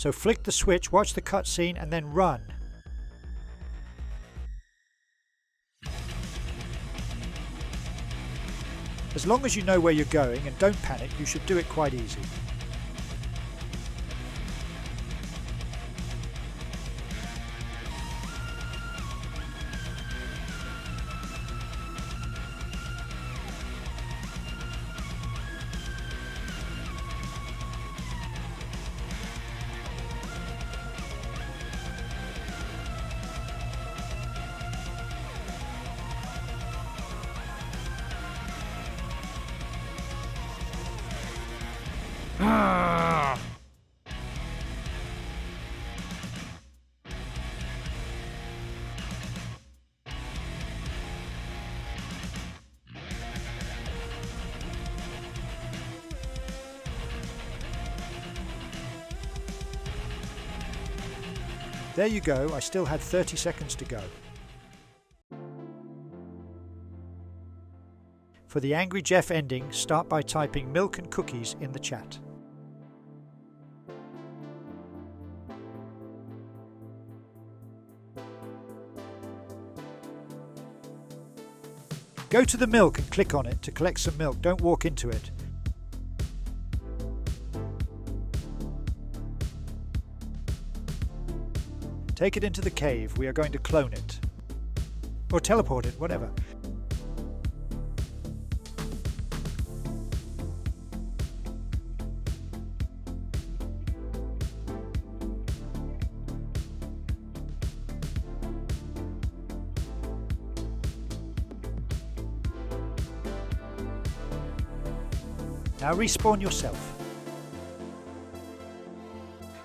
So flick the switch, watch the cutscene and then run. As long as you know where you're going and don't panic, you should do it quite easy. There you go, I still had 30 seconds to go. For the Angry Jeff ending, start by typing milk and cookies in the chat. Go to the milk and click on it to collect some milk, don't walk into it. Take it into the cave, we are going to clone it. Or teleport it, whatever. Now respawn yourself.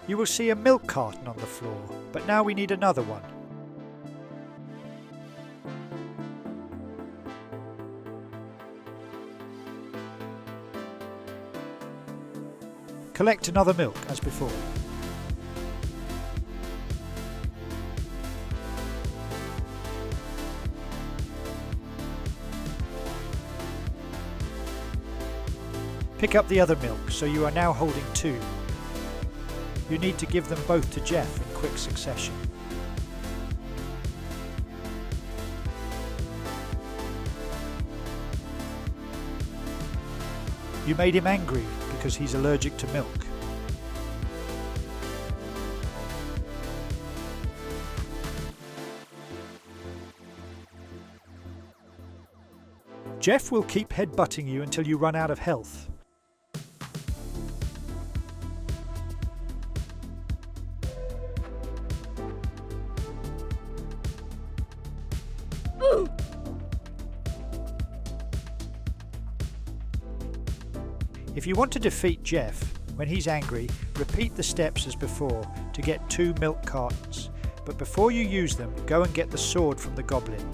You will see a milk carton on the floor, but now we need another one. Collect another milk as before. Pick up the other milk, so you are now holding 2. You need to give them both to Jeff in quick succession. You made him angry because he's allergic to milk. Jeff will keep headbutting you until you run out of health. If you want to defeat Jeff, when he's angry, repeat the steps as before to get 2 milk cartons, but before you use them, go and get the sword from the goblin.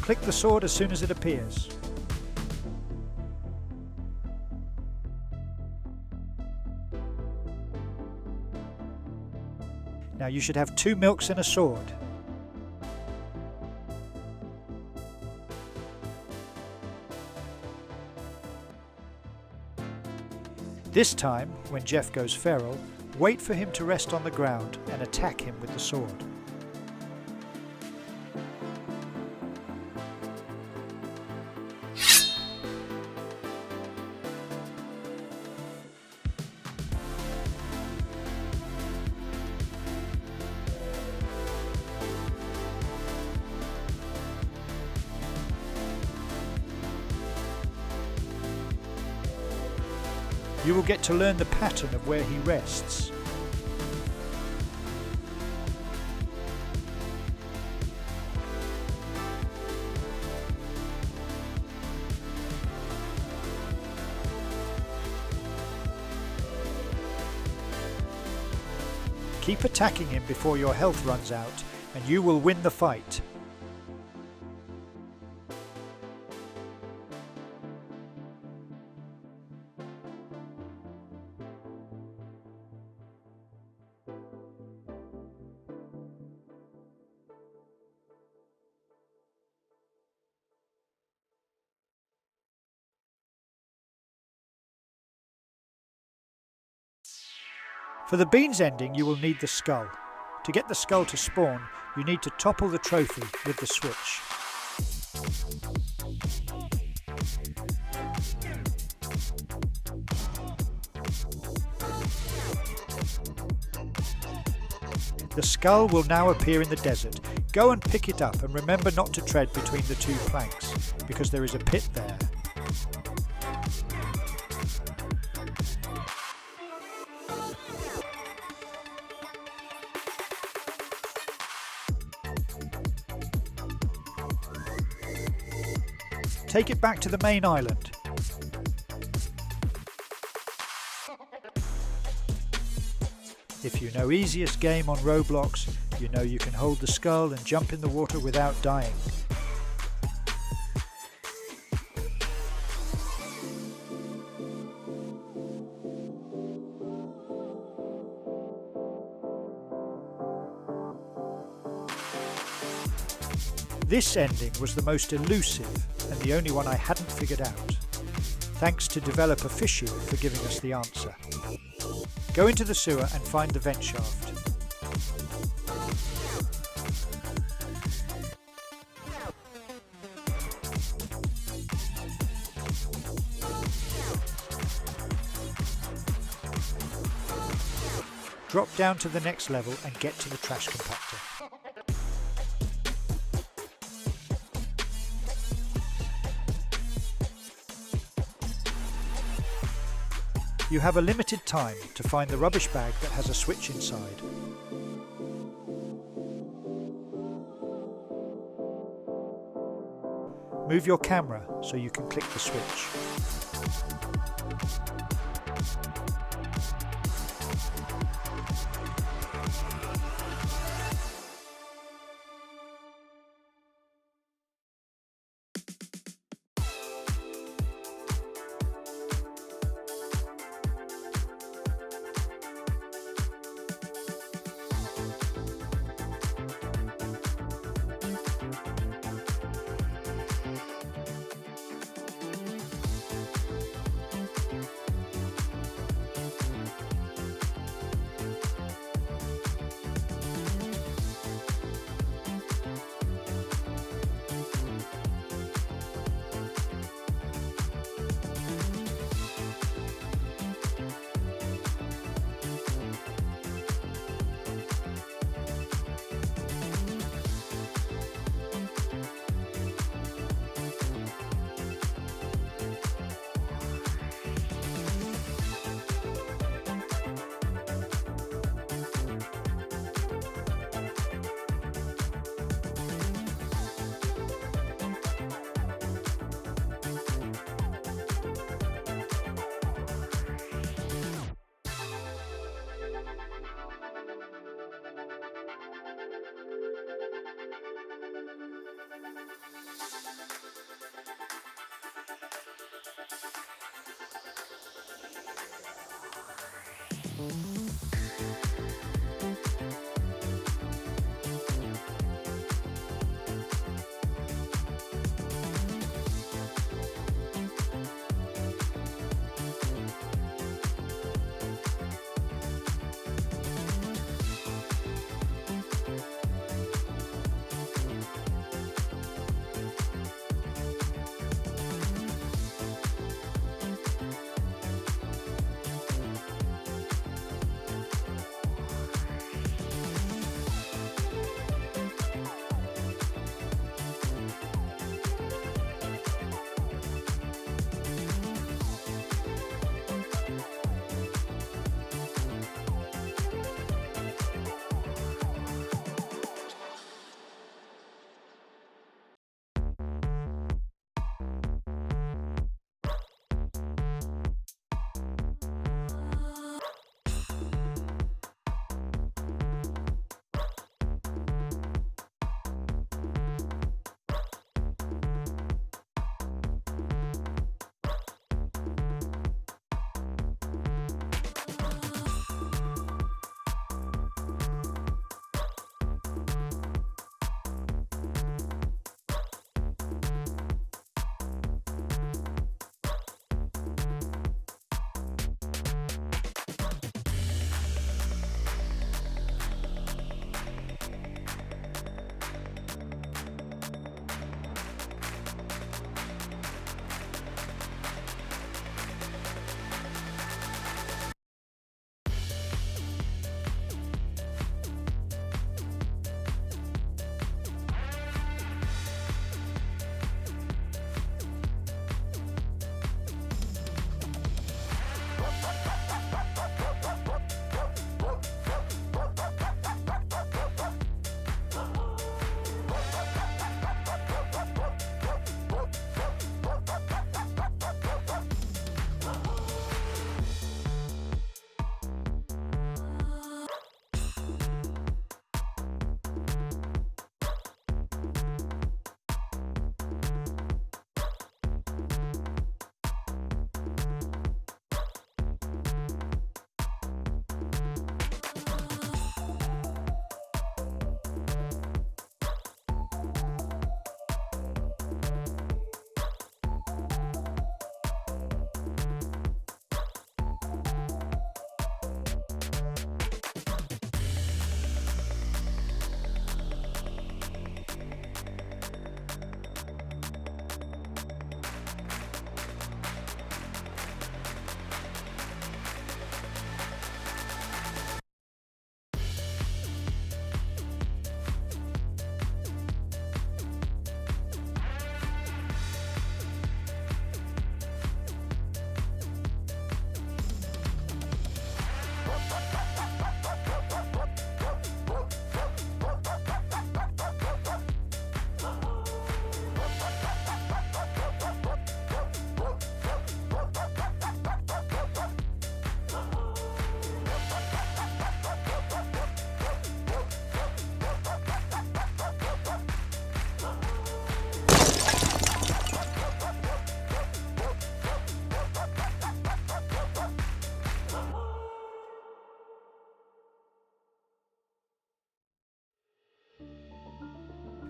Click the sword as soon as it appears. Now you should have 2 milks and a sword. This time, when Jeff goes feral, wait for him to rest on the ground and attack him with the sword. You will get to learn the pattern of where he rests. Keep attacking him before your health runs out, and you will win the fight. For the beans ending, you will need the skull. To get the skull to spawn, you need to topple the trophy with the switch. The skull will now appear in the desert. Go and pick it up and remember not to tread between the 2 planks, because there is a pit there. Take it back to the main island. If you know easiest game on Roblox, you know you can hold the skull and jump in the water without dying. This ending was the most elusive and the only one I hadn't figured out. Thanks to developer Fishy for giving us the answer. Go into the sewer and find the vent shaft. Drop down to the next level and get to the trash compactor. You have a limited time to find the rubbish bag that has a switch inside. Move your camera so you can click the switch.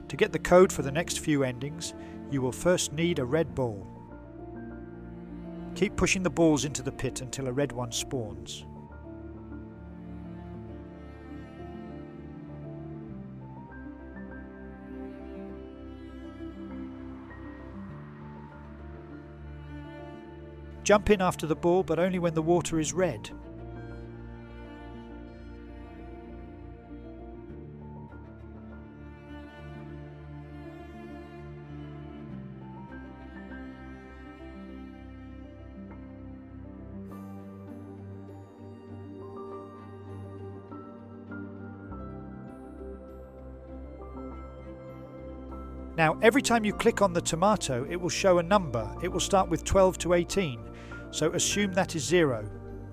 To get the code for the next few endings, you will first need a red ball. Keep pushing the balls into the pit until a red one spawns. Jump in after the ball, but only when the water is red. Now, every time you click on the tomato, it will show a number. It will start with 12 to 18, so assume that is 0.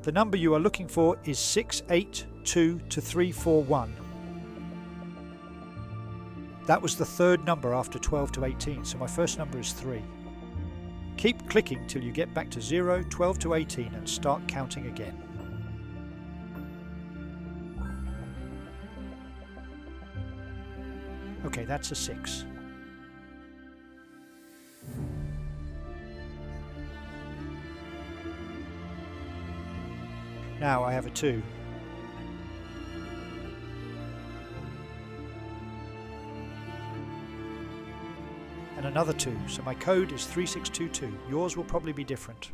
The number you are looking for is 682 to 341. That was the third number after 12 to 18, so my first number is 3. Keep clicking till you get back to 0, 12 to 18 and start counting again. Okay, that's a 6. Now I have a 2. And another 2, so my code is 3622. Yours will probably be different.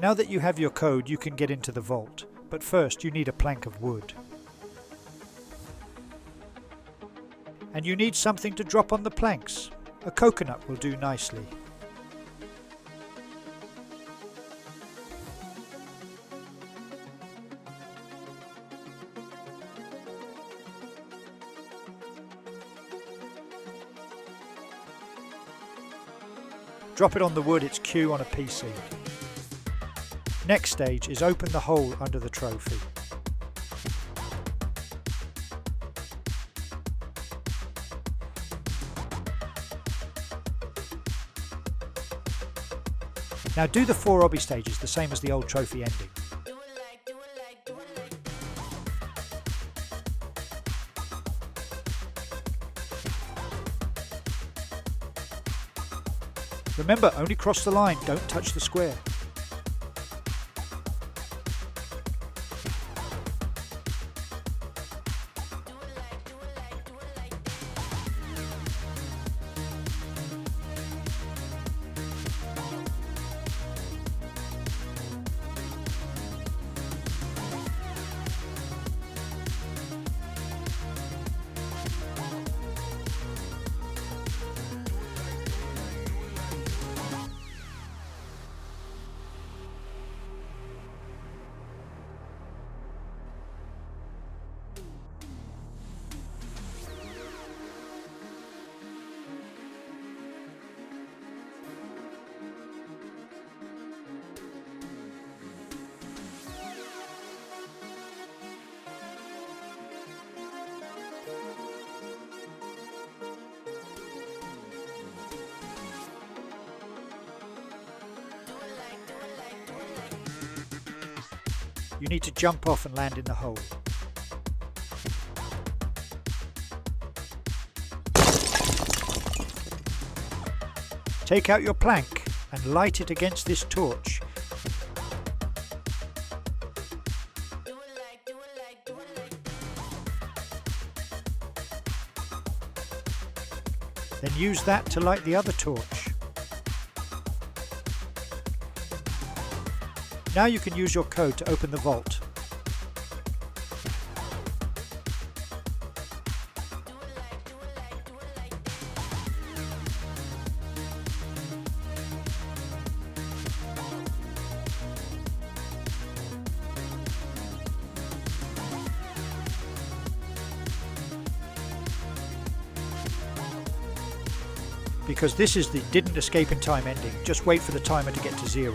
Now that you have your code, you can get into the vault, but first you need a plank of wood. And you need something to drop on the planks. A coconut will do nicely. Drop it on the wood, it's Q on a PC. Next stage is open the hole under the trophy. Now do the 4 obby stages the same as the old trophy ending. Remember, only cross the line, don't touch the square. You need to jump off and land in the hole. Take out your plank and light it against this torch. Then use that to light the other torch. Now you can use your code to open the vault. Because this is the didn't escape in time ending, just wait for the timer to get to 0.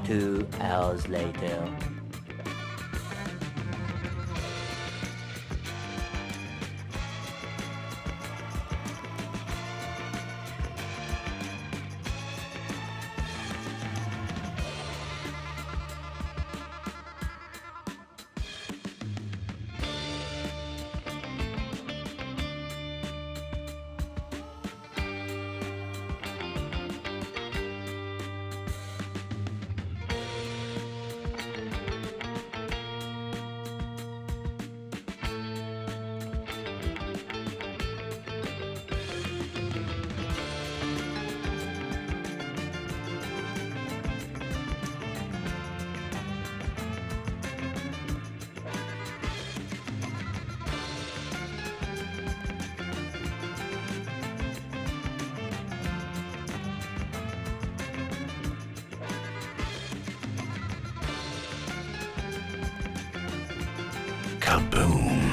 2 hours later. Kaboom!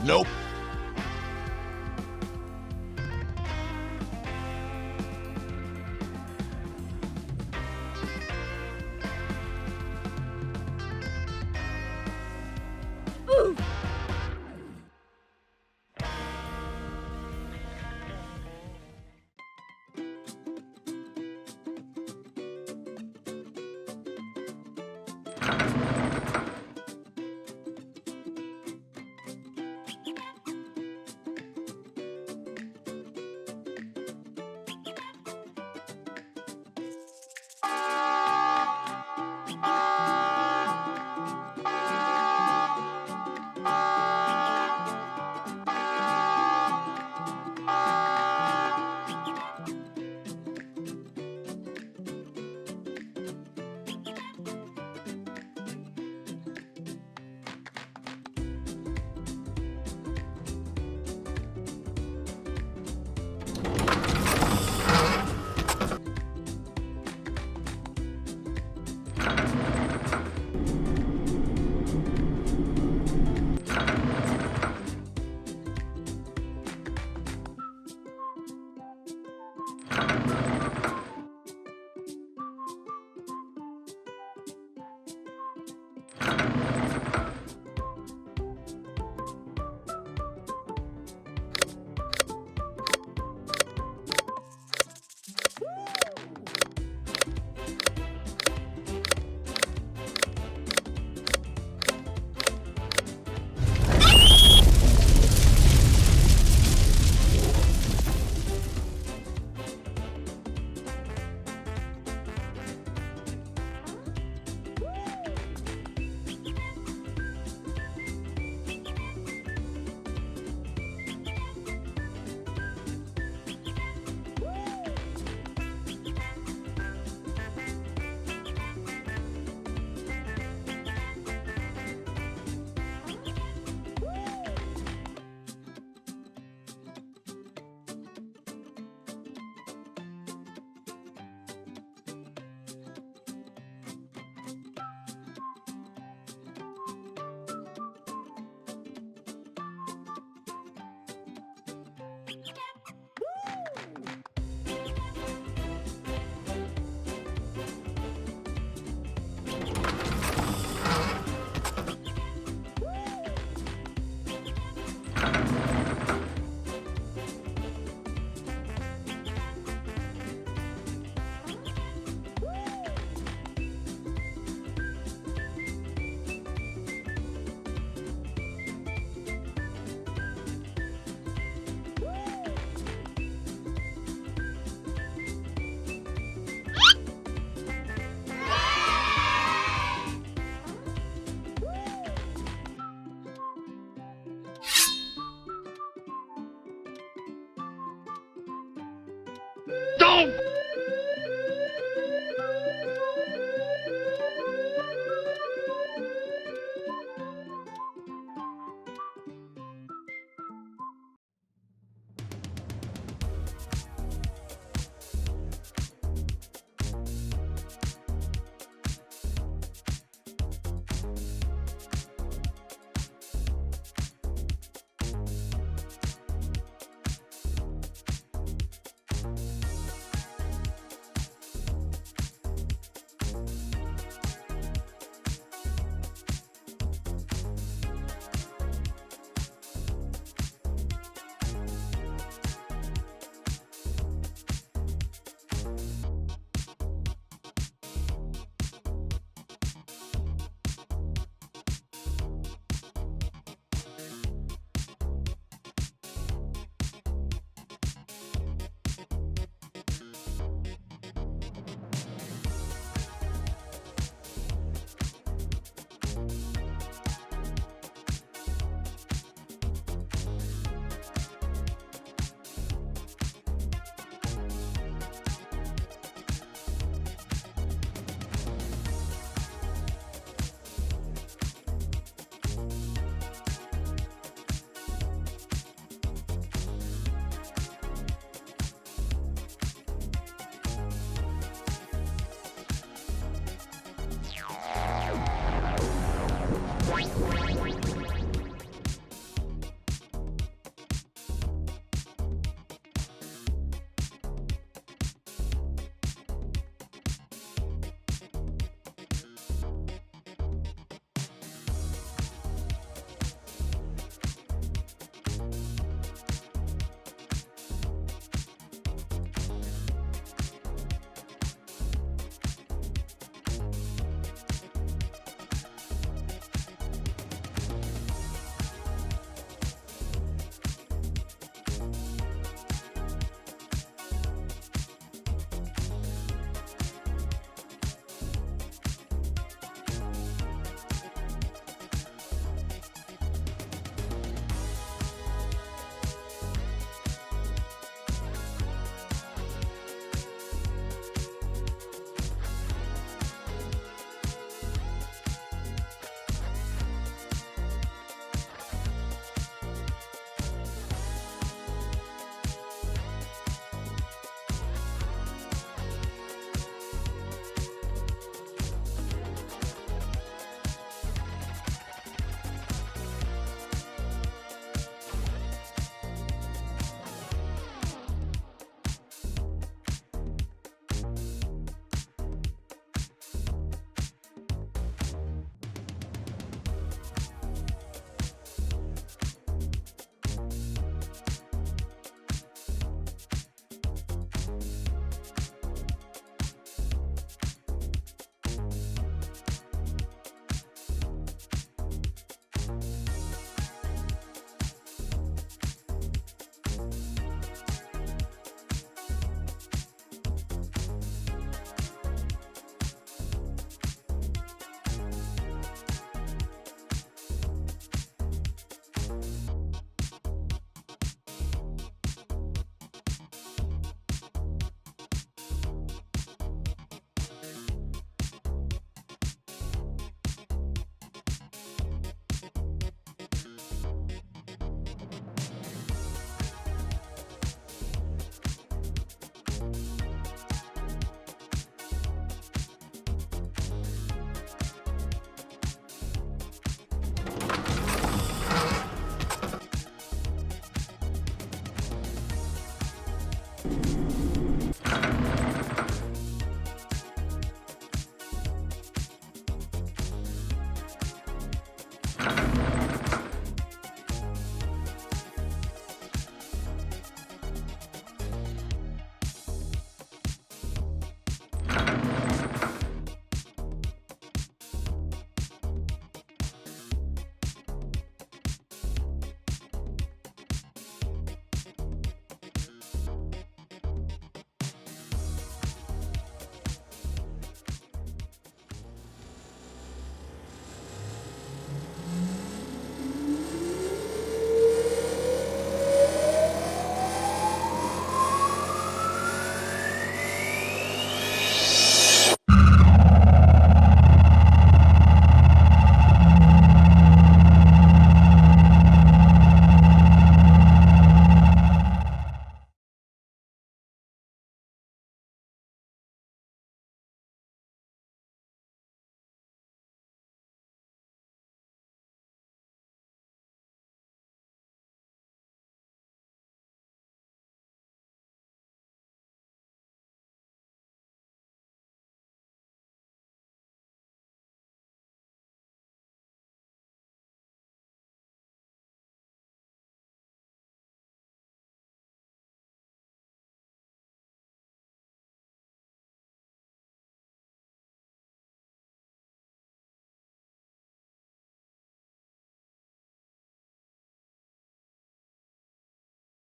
Nope. Dave!